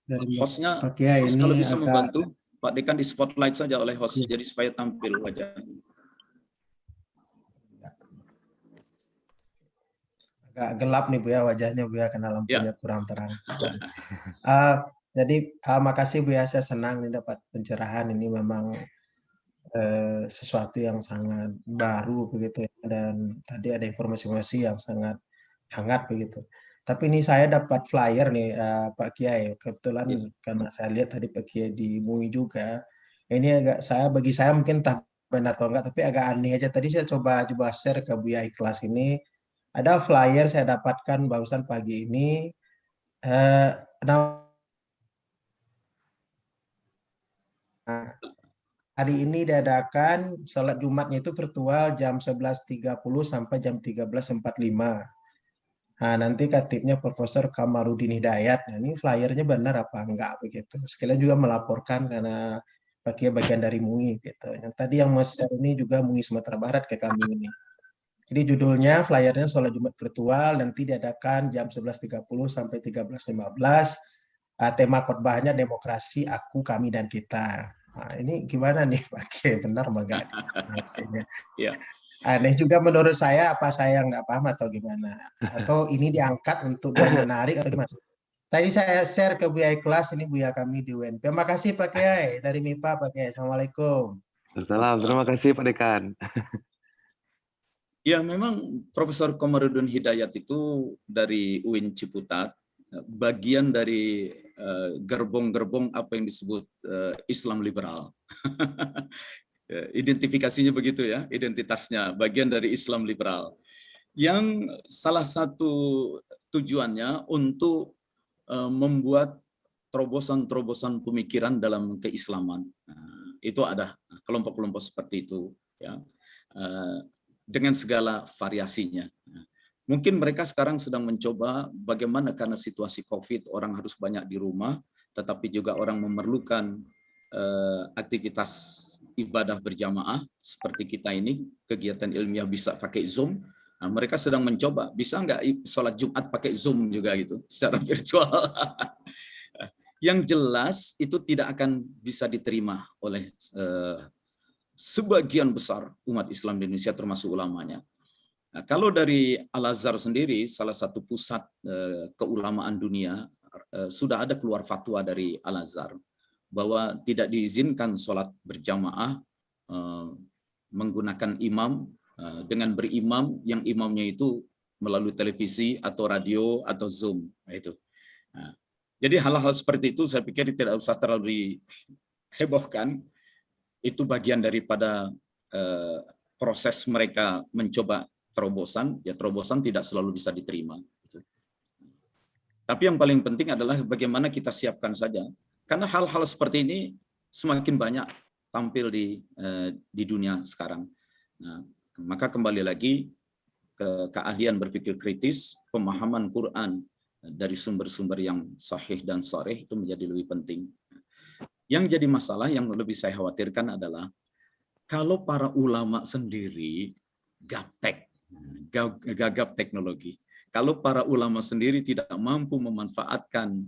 F: Dari
B: Hostnya,
F: Pak Kiai
B: host
F: ini
B: kalau bisa
F: agak
B: membantu, Pak Dekan di spotlight saja oleh host, jadi supaya tampil wajahnya.
F: agak gelap nih Bu ya wajahnya Bu ya karena lampunya kurang terang. Jadi makasih Bu ya, saya senang nih dapat pencerahan ini, memang sesuatu yang sangat baru begitu ya, dan tadi ada informasi-informasi yang sangat hangat begitu. Tapi ini saya dapat flyer nih Pak Kiai, kebetulan karena saya lihat tadi Pak Kiai di MUI juga. Ini bagi saya mungkin entah benar atau enggak, tapi agak aneh aja. Tadi saya coba share ke Buya Ikhlas ini. Ada flyer saya dapatkan barusan pagi ini. Hari ini diadakan sholat Jumatnya itu virtual jam 11.30 sampai jam 13.45. Nah, nanti katibnya Profesor Kamarudin Hidayat. Nah, ini flyernya benar apa enggak begitu. Sekalian juga melaporkan karena bagian dari MUI gitu. Yang tadi yang share ini juga MUI Sumatera Barat ke kami ini. Jadi judulnya flyernya sholat Jumat virtual, nanti diadakan jam 11.30 sampai 13.15. Tema khotbahnya demokrasi, aku, kami, dan kita. Nah, ini gimana nih Pak Kiai, benar enggak?
B: Ya.
F: Aneh juga menurut saya, apa saya nggak paham atau gimana? Atau ini diangkat untuk yang menarik atau gimana? Tadi saya share ke Buya Ikhlas, ini Buya kami di UNP. Terima kasih Pak Kiai, dari MIPA Pak Kiai. Assalamualaikum.
C: Salam, terima kasih Pak Dekan.
B: Ya, memang Profesor Kamarudin Hidayat itu dari UIN Ciputat, bagian dari gerbong-gerbong apa yang disebut Islam liberal. Identifikasinya begitu ya, identitasnya bagian dari Islam liberal. Yang salah satu tujuannya untuk membuat terobosan-terobosan pemikiran dalam keislaman. Nah, itu ada kelompok-kelompok seperti itu ya. Dengan segala variasinya. Mungkin mereka sekarang sedang mencoba bagaimana karena situasi COVID orang harus banyak di rumah, tetapi juga orang memerlukan aktivitas ibadah berjamaah seperti kita ini, kegiatan ilmiah bisa pakai Zoom. Nah, mereka sedang mencoba, bisa nggak sholat Jumat pakai Zoom juga gitu, secara virtual. Yang jelas itu tidak akan bisa diterima oleh sebagian besar umat Islam di Indonesia, termasuk ulamanya. Nah, kalau dari Al-Azhar sendiri, salah satu pusat keulamaan dunia, sudah ada keluar fatwa dari Al-Azhar bahwa tidak diizinkan sholat berjamaah menggunakan imam dengan berimam yang imamnya itu melalui televisi atau radio atau Zoom. Nah, itu. Nah, jadi hal-hal seperti itu saya pikir tidak usah terlalu dihebohkan. Itu bagian daripada proses mereka mencoba terobosan. Ya terobosan tidak selalu bisa diterima. Tapi yang paling penting adalah bagaimana kita siapkan saja. Karena hal-hal seperti ini semakin banyak tampil di dunia sekarang. Nah, maka kembali lagi ke keahlian berpikir kritis, pemahaman Quran dari sumber-sumber yang sahih dan sharih itu menjadi lebih penting. Yang jadi masalah yang lebih saya khawatirkan adalah kalau para ulama sendiri gaptek, gagap teknologi. Kalau para ulama sendiri tidak mampu memanfaatkan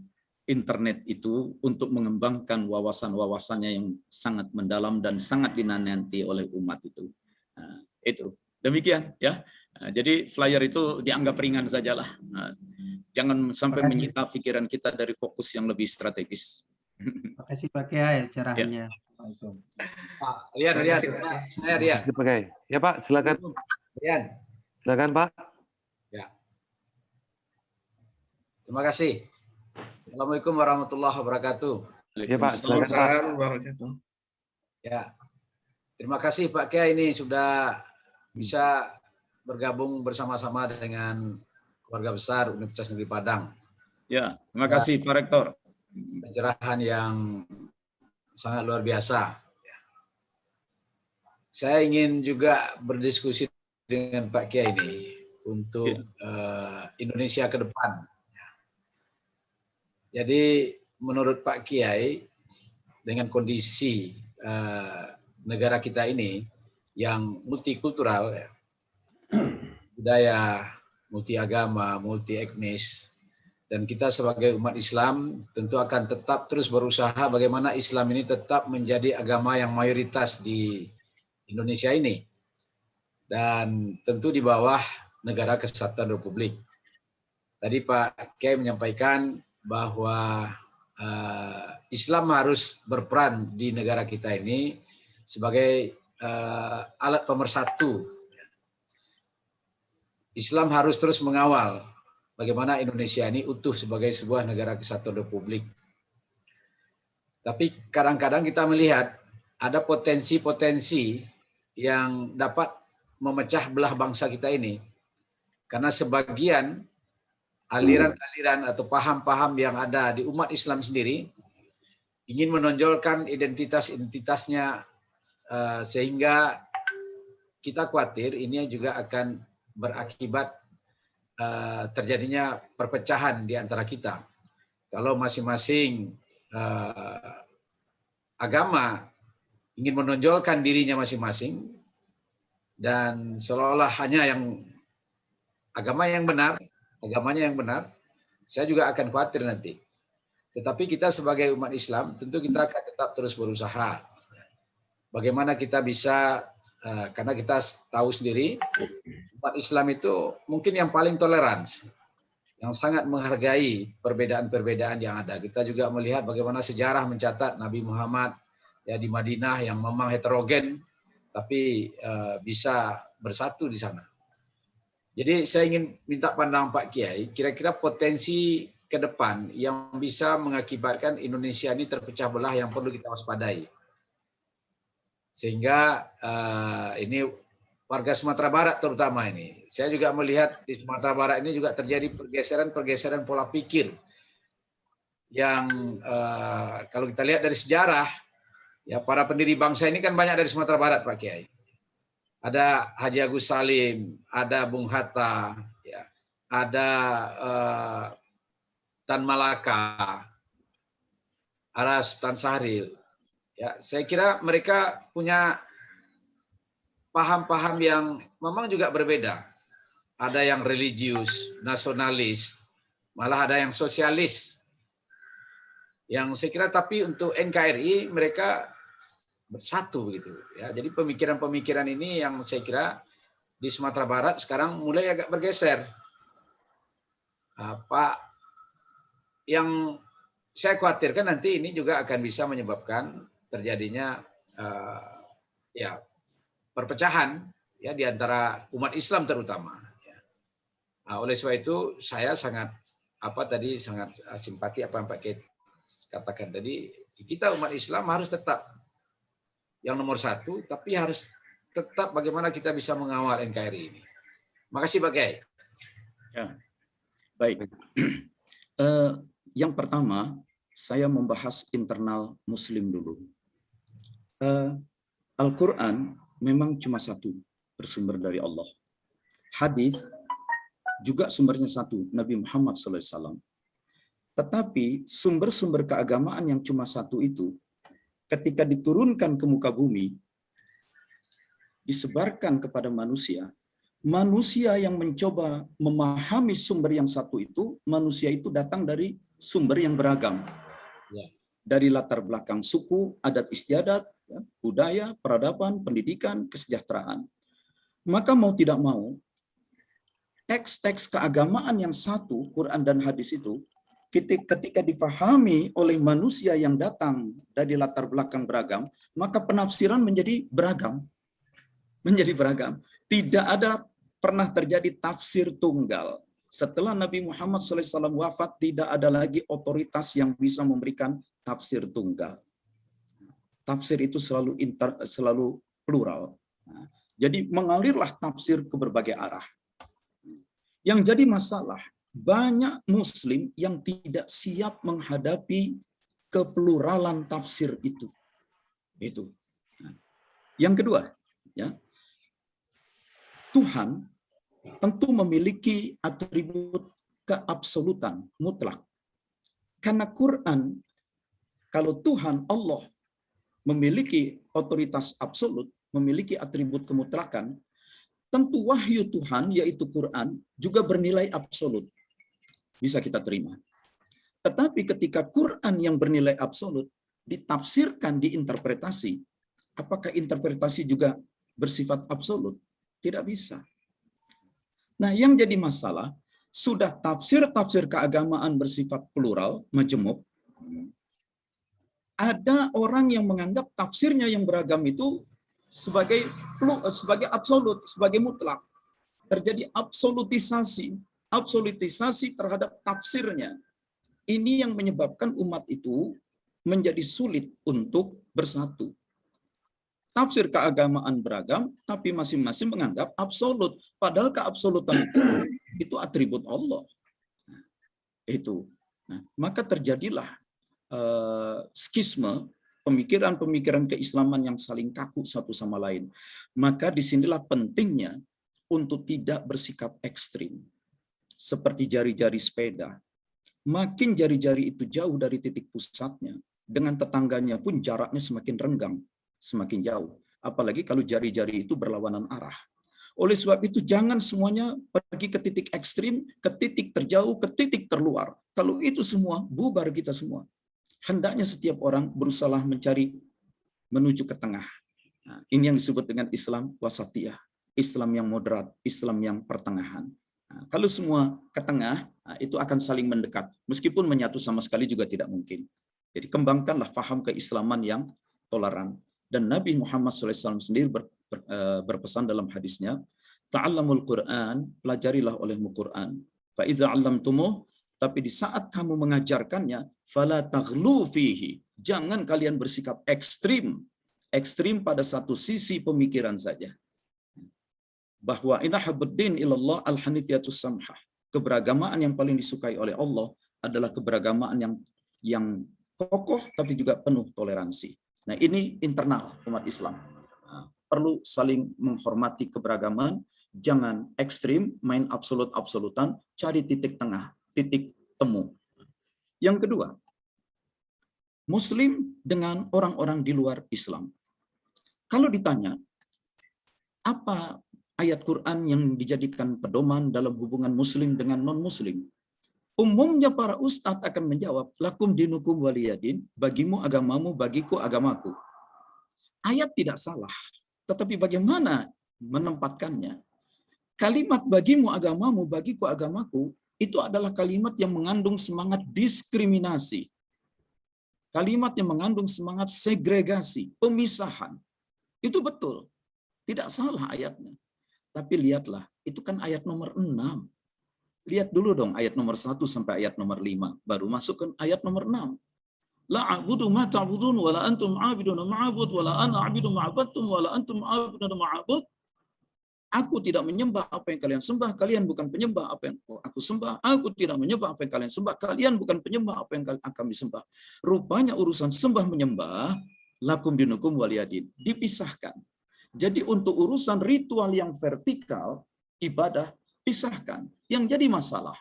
B: internet itu untuk mengembangkan wawasan-wawasannya yang sangat mendalam dan sangat dinanti oleh umat itu. Nah, itu. Demikian ya. Nah, jadi flyer itu dianggap ringan sajalah. Nah, jangan sampai menyita pikiran kita dari fokus yang lebih strategis.
F: Terima kasih Pak Kiai cerahannya.
G: Pak Rian, Rian. Saya Rian.
C: Ya Pak, silakan.
G: Rian.
C: Silakan Pak.
G: Ya. Terima kasih. Assalamualaikum warahmatullahi wabarakatuh.
C: Ya Pak, silakan Pak.
G: Ya. Terima kasih Pak Kiai ini sudah bisa bergabung bersama-sama dengan keluarga besar Universitas Negeri Padang.
B: Ya, terima kasih Pak Rektor.
G: Pencerahan yang sangat luar biasa. Saya ingin juga berdiskusi dengan Pak Kiai ini untuk Indonesia ke depan. Jadi menurut Pak Kiai dengan kondisi negara kita ini yang multikultural, budaya, multi agama, multi etnis, dan kita sebagai umat Islam tentu akan tetap terus berusaha bagaimana Islam ini tetap menjadi agama yang mayoritas di Indonesia ini. Dan tentu di bawah Negara Kesatuan Republik. Tadi Pak Kiai menyampaikan bahwa Islam harus berperan di negara kita ini sebagai alat pemersatu. Islam harus terus mengawal bagaimana Indonesia ini utuh sebagai sebuah negara kesatuan republik. Tapi kadang-kadang kita melihat ada potensi-potensi yang dapat memecah belah bangsa kita ini. Karena sebagian aliran-aliran atau paham-paham yang ada di umat Islam sendiri ingin menonjolkan identitas-identitasnya sehingga kita khawatir ini juga akan berakibat terjadinya perpecahan di antara kita. Kalau masing-masing agama ingin menonjolkan dirinya masing-masing dan seolah-olah hanya yang agamanya yang benar, saya juga akan khawatir nanti. Tetapi kita sebagai umat Islam tentu kita akan tetap terus berusaha. Bagaimana kita bisa, karena kita tahu sendiri umat Islam itu mungkin yang paling toleransi, yang sangat menghargai perbedaan-perbedaan yang ada. Kita juga melihat bagaimana sejarah mencatat Nabi Muhammad ya di Madinah yang memang heterogen, tapi bisa bersatu di sana. Jadi saya ingin minta pandangan Pak Kiai, kira-kira potensi ke depan yang bisa mengakibatkan Indonesia ini terpecah belah yang perlu kita waspadai. Sehingga ini warga Sumatera Barat terutama ini. Saya juga melihat di Sumatera Barat ini juga terjadi pergeseran pola pikir yang kalau kita lihat dari sejarah, ya para pendiri bangsa ini kan banyak dari Sumatera Barat Pak Kiai. Ada Haji Agus Salim, ada Bung Hatta, ya, ada Tan Malaka, ada Sultan Syahrir. Ya, saya kira mereka punya paham-paham yang memang juga berbeda. Ada yang religius, nasionalis, malah ada yang sosialis. Yang saya kira tapi untuk NKRI mereka bersatu gitu ya. Jadi pemikiran-pemikiran ini yang saya kira di Sumatera Barat sekarang mulai agak bergeser. Pak, yang saya khawatirkan nanti ini juga akan bisa menyebabkan terjadinya ya perpecahan ya di antara umat Islam terutama. Ya. Nah, oleh sebab itu saya sangat sangat simpati apa yang Pak Ket katakan tadi. Kita umat Islam harus tetap yang nomor satu, tapi harus tetap bagaimana kita bisa mengawal NKRI ini. Makasih Pak Kiai.
B: Ya, baik. Yang pertama, saya membahas internal Muslim dulu. Al-Quran memang cuma satu, bersumber dari Allah. Hadis juga sumbernya satu, Nabi Muhammad SAW. Tetapi sumber-sumber keagamaan yang cuma satu itu, ketika diturunkan ke muka bumi, disebarkan kepada manusia, manusia yang mencoba memahami sumber yang satu itu, manusia itu datang dari sumber yang beragam. Dari latar belakang suku, adat istiadat, budaya, peradaban, pendidikan, kesejahteraan. Maka mau tidak mau, teks-teks keagamaan yang satu, Quran dan hadis itu, ketika difahami oleh manusia yang datang dari latar belakang beragam, maka penafsiran menjadi beragam. Menjadi beragam. Tidak ada pernah terjadi tafsir tunggal. Setelah Nabi Muhammad SAW wafat, tidak ada lagi otoritas yang bisa memberikan tafsir tunggal. Tafsir itu selalu plural. Jadi mengalirlah tafsir ke berbagai arah. Yang jadi masalah, banyak Muslim yang tidak siap menghadapi kepluralan tafsir itu. Itu. Yang kedua, ya, Tuhan tentu memiliki atribut keabsolutan mutlak. Karena Quran, kalau Tuhan Allah memiliki otoritas absolut, memiliki atribut kemutlakan, tentu wahyu Tuhan, yaitu Quran, juga bernilai absolut. Bisa kita terima. Tetapi ketika Quran yang bernilai absolut ditafsirkan, diinterpretasi, apakah interpretasi juga bersifat absolut? Tidak bisa. Nah, yang jadi masalah, sudah tafsir-tafsir keagamaan bersifat plural, majemuk, ada orang yang menganggap tafsirnya yang beragam itu sebagai absolut, sebagai mutlak. Terjadi absolutisasi terhadap tafsirnya. Ini yang menyebabkan umat itu menjadi sulit untuk bersatu. Tafsir keagamaan beragam, tapi masing-masing menganggap absolut. Padahal keabsolutan itu atribut Allah. Itu. Nah, maka terjadilah skisme, pemikiran-pemikiran keislaman yang saling kaku satu sama lain. Maka disinilah pentingnya untuk tidak bersikap ekstrim. Seperti jari-jari sepeda. Makin jari-jari itu jauh dari titik pusatnya, dengan tetangganya pun jaraknya semakin renggang, semakin jauh. Apalagi kalau jari-jari itu berlawanan arah. Oleh sebab itu jangan semuanya pergi ke titik ekstrim, ke titik terjauh, ke titik terluar. Kalau itu semua, bubar kita semua. Hendaknya setiap orang berusaha menuju ke tengah. Nah, ini yang disebut dengan Islam wasatiyah. Islam yang moderat, Islam yang pertengahan. Nah, kalau semua ke tengah, nah, itu akan saling mendekat. Meskipun menyatu sama sekali juga tidak mungkin. Jadi kembangkanlah faham keislaman yang toleran. Dan Nabi Muhammad SAW sendiri berpesan dalam hadisnya, ta'allamul Qur'an, pelajarilah olehmu Qur'an. Fa idza 'allamtumuh, tapi di saat kamu mengajarkannya, fala taghlu fihi. Jangan kalian bersikap ekstrim. Ekstrim pada satu sisi pemikiran saja. Bahwa inna habbuddin ilallah al-hanifiyatus samhah. Keberagamaan yang paling disukai oleh Allah adalah keberagamaan yang kokoh tapi juga penuh toleransi. Nah, ini internal umat Islam. Perlu saling menghormati keberagaman, jangan ekstrim, main absolut-absolutan, cari titik tengah, titik temu. Yang kedua, Muslim dengan orang-orang di luar Islam. Kalau ditanya, apa ayat Quran yang dijadikan pedoman dalam hubungan Muslim dengan non-Muslim? Umumnya para ustadz akan menjawab, lakum dinukum waliyadin, bagimu agamamu, bagiku agamaku. Ayat tidak salah, tetapi bagaimana menempatkannya? Kalimat bagimu agamamu, bagiku agamaku, itu adalah kalimat yang mengandung semangat diskriminasi. Kalimat yang mengandung semangat segregasi, pemisahan. Itu betul. Tidak salah ayatnya. Tapi lihatlah, itu kan ayat nomor 6. Lihat dulu dong ayat nomor 1 sampai ayat nomor 5. Baru masuk ke ayat nomor 6. La a'budu ma ta'budun wa la antum 'abiduna ma'abud wa la ana 'abidu ma'abadtum wa la antum 'abiduna ma'abud. Aku tidak menyembah apa yang kalian sembah, kalian bukan penyembah apa yang aku sembah. Aku tidak menyembah apa yang kalian sembah, kalian bukan penyembah apa yang kami sembah. Rupanya urusan sembah menyembah, lakum dinukum waliyadin, dipisahkan. Jadi untuk urusan ritual yang vertikal, ibadah, pisahkan. Yang jadi masalah,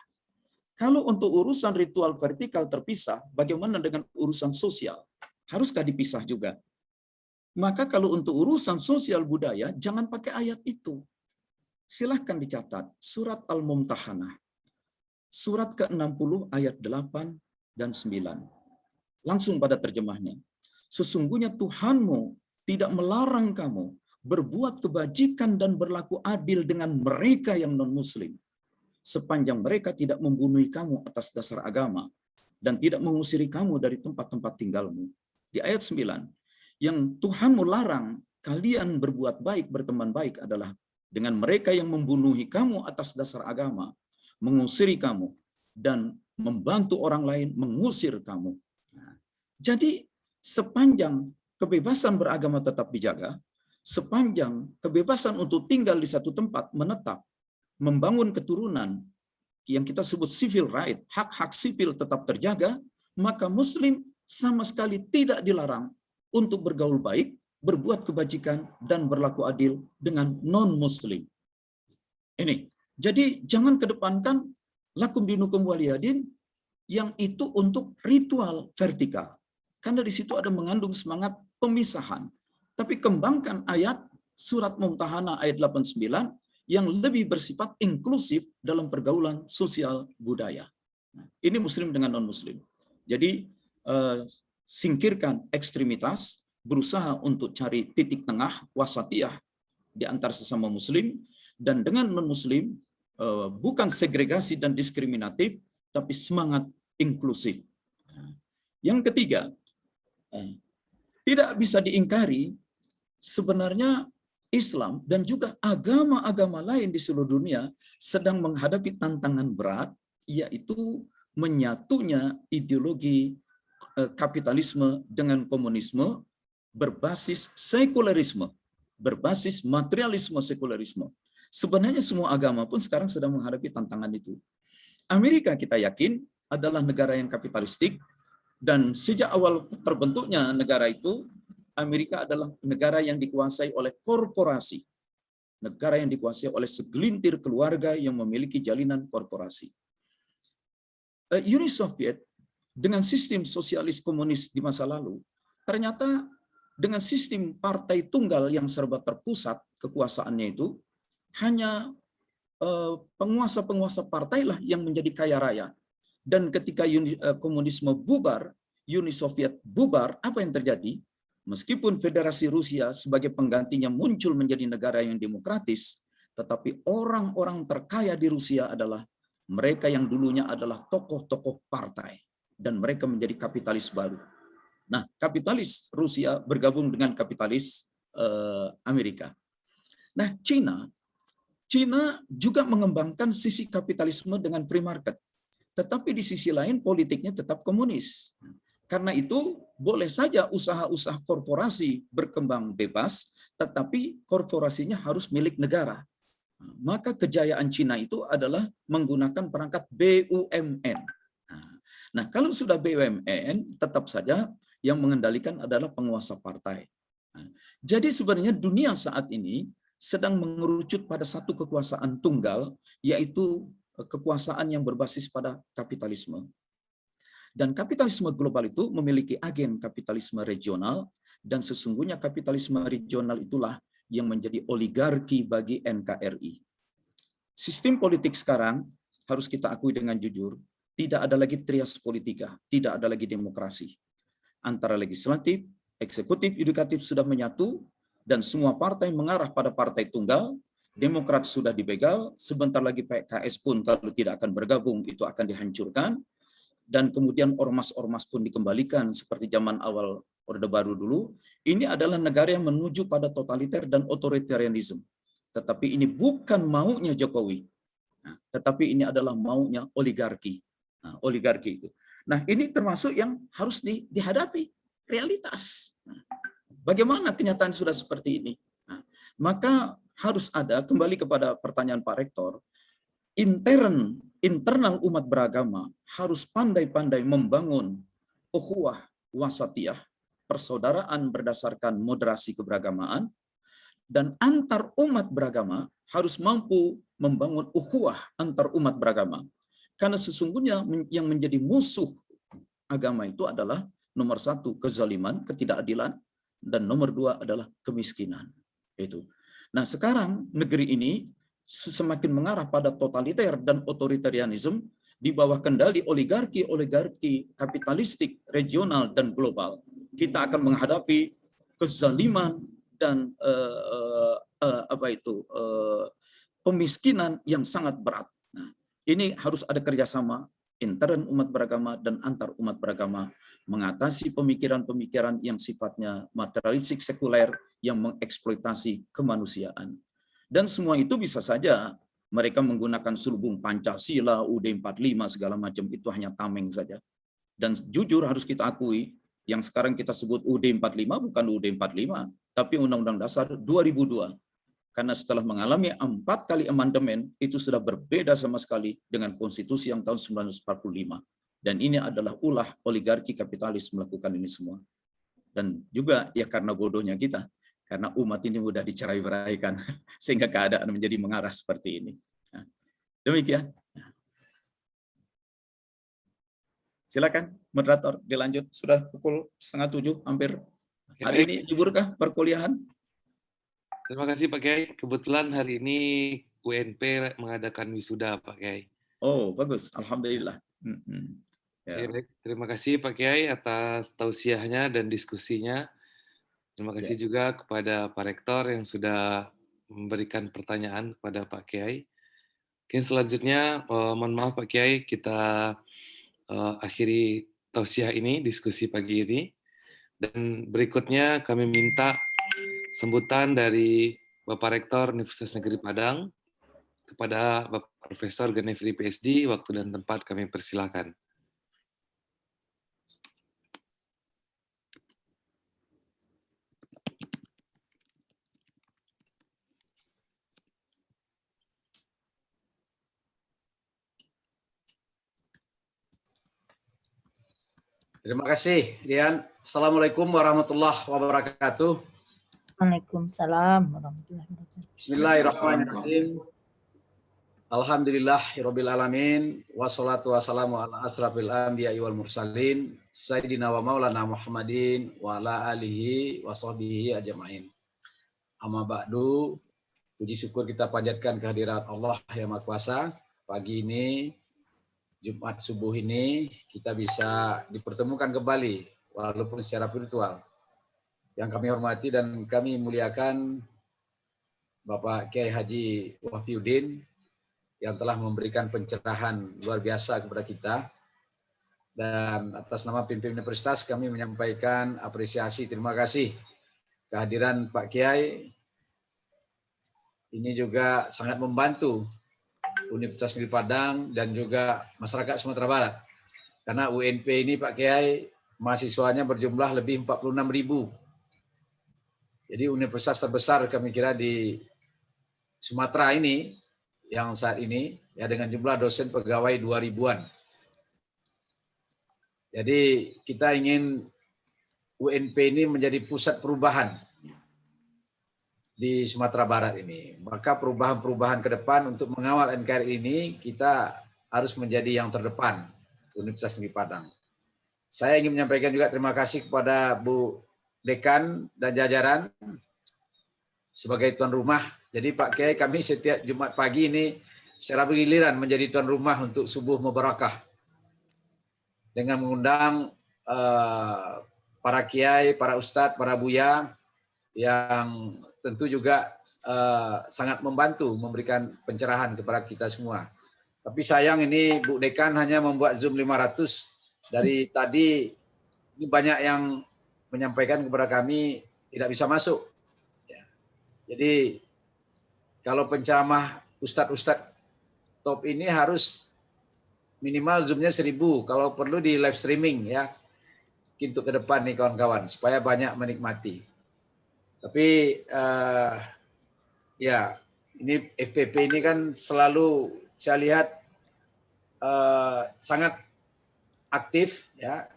B: kalau untuk urusan ritual vertikal terpisah, bagaimana dengan urusan sosial? Haruskah dipisah juga? Maka kalau untuk urusan sosial budaya, jangan pakai ayat itu. Silahkan dicatat, surat Al-Mumtahanah, surat ke-60 ayat 8 dan 9. Langsung pada terjemahnya. Sesungguhnya Tuhanmu tidak melarang kamu berbuat kebajikan dan berlaku adil dengan mereka yang non-muslim, sepanjang mereka tidak membunuh kamu atas dasar agama dan tidak mengusiri kamu dari tempat-tempat tinggalmu. Di ayat 9, yang Tuhanmu larang kalian berbuat baik, berteman baik adalah dengan mereka yang membunuhi kamu atas dasar agama, mengusiri kamu, dan membantu orang lain mengusir kamu. Jadi sepanjang kebebasan beragama tetap dijaga, sepanjang kebebasan untuk tinggal di satu tempat menetap, membangun keturunan yang kita sebut civil right, hak-hak sipil tetap terjaga, maka Muslim sama sekali tidak dilarang untuk bergaul baik, berbuat kebajikan, dan berlaku adil dengan non-Muslim. Ini, jadi jangan kedepankan lakum dinukum waliyadin yang itu untuk ritual vertikal. Karena di situ ada mengandung semangat pemisahan. Tapi kembangkan ayat surat Mumtahanah ayat 89 yang lebih bersifat inklusif dalam pergaulan sosial budaya. Ini Muslim dengan non-Muslim. Jadi singkirkan ekstremitas, berusaha untuk cari titik tengah, wasatiyah di antara sesama Muslim, dan dengan non-Muslim bukan segregasi dan diskriminatif, tapi semangat inklusif. Yang ketiga, tidak bisa diingkari sebenarnya Islam dan juga agama-agama lain di seluruh dunia sedang menghadapi tantangan berat, yaitu menyatunya ideologi kapitalisme dengan komunisme berbasis sekularisme, berbasis materialisme sekularisme. Sebenarnya semua agama pun sekarang sedang menghadapi tantangan itu. Amerika kita yakin adalah negara yang kapitalistik, dan sejak awal terbentuknya negara itu, Amerika adalah negara yang dikuasai oleh korporasi. Negara yang dikuasai oleh segelintir keluarga yang memiliki jalinan korporasi. Uni Soviet dengan sistem sosialis komunis di masa lalu, ternyata dengan sistem partai tunggal yang serba terpusat kekuasaannya itu, hanya penguasa-penguasa partailah yang menjadi kaya raya. Dan ketika komunisme bubar, Uni Soviet bubar, apa yang terjadi? Meskipun Federasi Rusia sebagai penggantinya muncul menjadi negara yang demokratis, tetapi orang-orang terkaya di Rusia adalah mereka yang dulunya adalah tokoh-tokoh partai. Dan mereka menjadi kapitalis baru. Nah, kapitalis Rusia bergabung dengan kapitalis Amerika. Nah, Cina juga mengembangkan sisi kapitalisme dengan free market. Tetapi di sisi lain politiknya tetap komunis. Karena itu boleh saja usaha-usaha korporasi berkembang bebas, tetapi korporasinya harus milik negara. Maka kejayaan Cina itu adalah menggunakan perangkat BUMN. Nah, kalau sudah BUMN, tetap saja yang mengendalikan adalah penguasa partai. Jadi sebenarnya dunia saat ini sedang mengerucut pada satu kekuasaan tunggal, yaitu kekuasaan yang berbasis pada kapitalisme. Dan kapitalisme global itu memiliki agen kapitalisme regional, dan sesungguhnya kapitalisme regional itulah yang menjadi oligarki bagi NKRI. Sistem politik sekarang harus kita akui dengan jujur, tidak ada lagi trias politika, tidak ada lagi demokrasi. Antara legislatif, eksekutif, yudikatif sudah menyatu, dan semua partai mengarah pada partai tunggal. Demokrat sudah dibegal, sebentar lagi PKS pun kalau tidak akan bergabung itu akan dihancurkan, dan kemudian ormas-ormas pun dikembalikan seperti zaman awal Orde Baru dulu. Ini adalah negara yang menuju pada totaliter dan otoritarianisme. Tetapi ini bukan maunya Jokowi, tetapi ini adalah maunya oligarki. Oligarki itu. Nah, ini termasuk yang harus dihadapi, realitas. Bagaimana kenyataan sudah seperti ini? Maka harus ada, kembali kepada pertanyaan Pak Rektor, internal umat beragama harus pandai-pandai membangun ukhuwah wasatiyah, persaudaraan berdasarkan moderasi keberagamaan, dan antar umat beragama harus mampu membangun ukhuwah antar umat beragama. Karena sesungguhnya yang menjadi musuh agama itu adalah nomor 1 kezaliman, ketidakadilan, dan nomor 2 adalah kemiskinan. Itu. Nah, sekarang negeri ini semakin mengarah pada totaliter dan otoritarianisme di bawah kendali oligarki kapitalistik regional dan global. Kita akan menghadapi kezaliman dan pemiskinan yang sangat berat. Nah, ini harus ada kerjasama intern umat beragama dan antar umat beragama mengatasi pemikiran-pemikiran yang sifatnya materialistik sekuler yang mengeksploitasi kemanusiaan. Dan semua itu bisa saja mereka menggunakan selubung Pancasila, UUD 45 segala macam, itu hanya tameng saja. Dan jujur harus kita akui, yang sekarang kita sebut UUD 45 bukan UUD 45, tapi Undang-Undang Dasar 2002. Karena setelah mengalami 4 kali amandemen, itu sudah berbeda sama sekali dengan konstitusi yang tahun 1945. Dan ini adalah ulah oligarki kapitalis melakukan ini semua. Dan juga ya karena bodohnya kita, karena umat ini mudah dicerai-beraikan, sehingga keadaan menjadi mengarah seperti ini. Nah, demikian. Silakan, moderator, dilanjut. Sudah pukul 6:30 hampir. Hari ini liburkah perkuliahan?
C: Terima kasih Pak Kiai. Kebetulan hari ini UNP mengadakan wisuda Pak Kiai.
B: Oh, bagus. Alhamdulillah. Ya.
C: Terima kasih Pak Kiai atas tausiahnya dan diskusinya. Terima kasih juga kepada Pak Rektor yang sudah memberikan pertanyaan kepada Pak Kiai. Mungkin selanjutnya, mohon maaf Pak Kiai, kita akhiri tausiah ini, diskusi pagi ini. Dan berikutnya kami minta sambutan dari Bapak Rektor Universitas Negeri Padang kepada Bapak Profesor Ganefri PhD. Waktu dan tempat kami persilakan.
G: Terima kasih, Rian. Assalamualaikum warahmatullahi wabarakatuh.
A: Waalaikumsalam warahmatullahi wabarakatuh.
G: Bismillahirrahmanirrahim. Alhamdulillahirabbil alamin, wassalatu wassalamu ala asrafil anbiya'i wal mursalin, sayyidina wa maulana Muhammadin wa ala alihi wa sahbihi ajmain. Amma ba'du, puji syukur kita panjatkan kehadirat Allah yang Maha Kuasa. Pagi ini, Jumat subuh ini, kita bisa dipertemukan kembali, walaupun secara virtual. Yang kami hormati dan kami muliakan Bapak Kiai Haji Wafiuddin, yang telah memberikan pencerahan luar biasa kepada kita. Dan atas nama pimpinan universitas kami menyampaikan apresiasi, terima kasih kehadiran Pak Kiai. Ini juga sangat membantu Universitas Negeri Padang dan juga masyarakat Sumatera Barat. Karena UNP ini Pak Kiai mahasiswanya berjumlah lebih 46.000. Jadi universitas terbesar kami kira di Sumatera ini yang saat ini ya dengan jumlah dosen pegawai 2000-an. Jadi kita ingin UNP ini menjadi pusat perubahan di Sumatera Barat ini. Maka perubahan-perubahan ke depan untuk mengawal NKRI ini kita harus menjadi yang terdepan Universitas Negeri Padang. saya ingin menyampaikan juga terima kasih kepada Bu Dekan dan jajaran sebagai tuan rumah. Jadi Pak Kiai, kami setiap Jumat pagi ini secara bergiliran menjadi tuan rumah untuk subuh mubarakah dengan mengundang para kiai, para ustadz, para buya yang tentu juga sangat membantu memberikan pencerahan kepada kita semua. Tapi sayang ini Bu Dekan hanya membuat Zoom 500. Dari tadi ini banyak yang menyampaikan kepada kami tidak bisa masuk. Jadi kalau penceramah ustadz-ustadz top ini harus minimal Zoom-nya 1000. Kalau perlu di live streaming ya. Untuk ke depan nih kawan-kawan supaya banyak menikmati. Tapi ya ini FPP ini kan selalu saya lihat sangat aktif ya,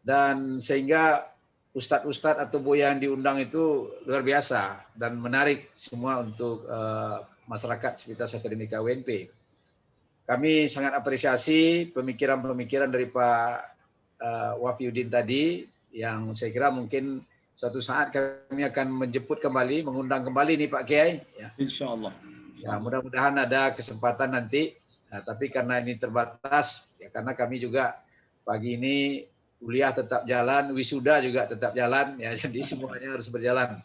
G: dan sehingga ustadz-ustadz atau buya yang diundang itu luar biasa dan menarik semua untuk masyarakat Sivitas Akademika UNP. Kami sangat apresiasi pemikiran-pemikiran dari Pak Wafiuddin tadi, yang saya kira mungkin suatu saat kami akan menjemput kembali, mengundang kembali nih Pak Kiai. Ya.
B: Insya Allah.
G: Ya, mudah-mudahan ada kesempatan nanti. Nah, tapi karena ini terbatas, ya karena kami juga pagi ini kuliah tetap jalan, wisuda juga tetap jalan, ya jadi semuanya harus berjalan.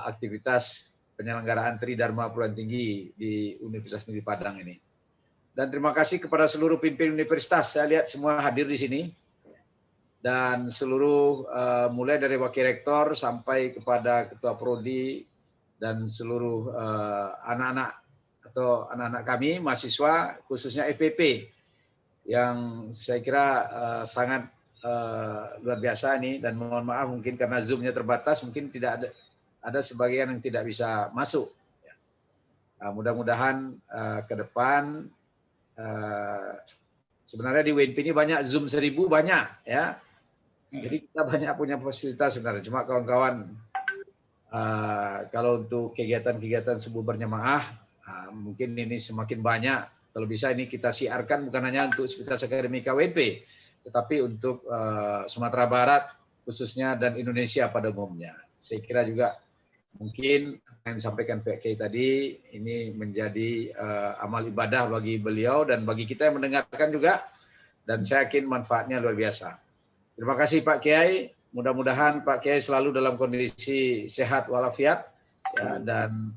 G: Aktivitas penyelenggaraan Tridharma Perguruan Tinggi di Universitas Negeri Padang ini. Dan terima kasih kepada seluruh pimpinan universitas. Saya lihat semua hadir di sini. Dan seluruh mulai dari wakil rektor sampai kepada ketua prodi dan seluruh anak-anak atau anak-anak kami mahasiswa khususnya FPP yang saya kira sangat luar biasa ini, dan mohon maaf mungkin karena Zoom-nya terbatas mungkin tidak ada sebagian yang tidak bisa masuk. Mudah-mudahan ke depan sebenarnya di UNP ini banyak Zoom 1000 banyak ya. Jadi kita banyak punya fasilitas sebenarnya. Cuma kawan-kawan kalau untuk kegiatan-kegiatan subuh berjamaah mungkin ini semakin banyak. Kalau bisa ini kita siarkan bukan hanya untuk Sivitas Akademika UNP, tetapi untuk Sumatera Barat khususnya dan Indonesia pada umumnya. Saya kira juga mungkin yang disampaikan Pak Kiai tadi ini menjadi amal ibadah bagi beliau dan bagi kita yang mendengarkan juga, dan saya yakin manfaatnya luar biasa. Terima kasih Pak Kiai. Mudah-mudahan Pak Kiai selalu dalam kondisi sehat walafiat ya, dan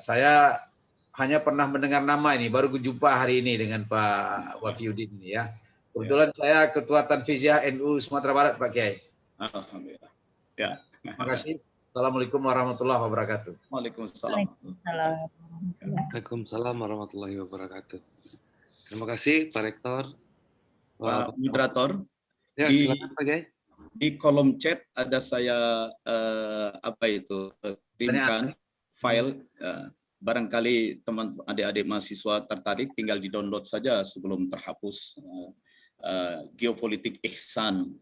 G: saya hanya pernah mendengar nama ini, baru berjumpa hari ini dengan Pak Wafiuddin ini ya. Kebetulan saya Ketua Tanfiziah NU Sumatera Barat Pak Kiai.
B: Alhamdulillah. Ya.
G: Terima kasih. Assalamualaikum warahmatullahi wabarakatuh.
B: Waalaikumsalam.
C: Waalaikumsalam warahmatullahi wabarakatuh. Terima kasih Pak Rektor.
B: Pak Moderator,
C: Ya, silakan Pak Kiai.
B: di kolom chat ada saya kirimkan file. Barangkali teman adik-adik mahasiswa tertarik, tinggal di-download saja sebelum terhapus. Geopolitik Ihsan.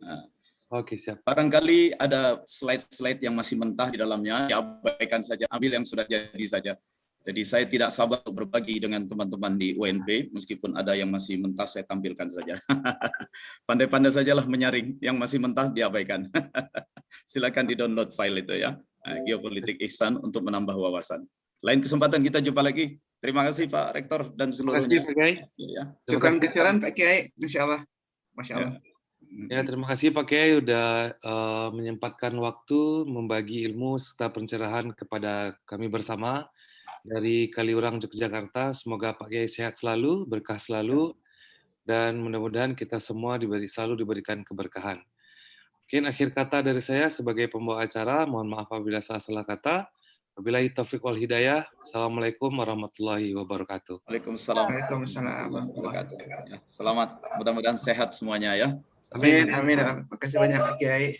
C: Oke, siap.
B: Barangkali ada slide-slide yang masih mentah di dalamnya, diabaikan saja, ambil yang sudah jadi saja. Jadi saya tidak sabar untuk berbagi dengan teman-teman di UNP, meskipun ada yang masih mentah saya tampilkan saja. Pandai-pandai sajalah menyaring, yang masih mentah diabaikan. Silakan di-download file itu ya, Geopolitik Ihsan untuk menambah wawasan. Lain kesempatan kita jumpa lagi. Terima kasih Pak Rektor dan seluruhnya.
C: Terima kasih Pak Kiai.
B: Ya.
E: Syukran kesiaran Pak Kiai, insya Allah. Masya Allah.
C: Ya, terima kasih Pak Kiai sudah menyempatkan waktu membagi ilmu serta pencerahan kepada kami bersama dari Kaliurang, Yogyakarta. Semoga Pak Kiai sehat selalu, berkah selalu, dan mudah-mudahan kita semua selalu diberikan keberkahan. Mungkin akhir kata dari saya sebagai pembawa acara, mohon maaf apabila salah kata. Wabillahi taufiq wal hidayah. Assalamualaikum warahmatullahi wabarakatuh.
B: Waalaikumsalam.
E: Waalaikumsalam.
B: Ya, selamat, mudah-mudahan sehat semuanya ya.
E: Amin, amin. Terima kasih banyak Pak Kiai.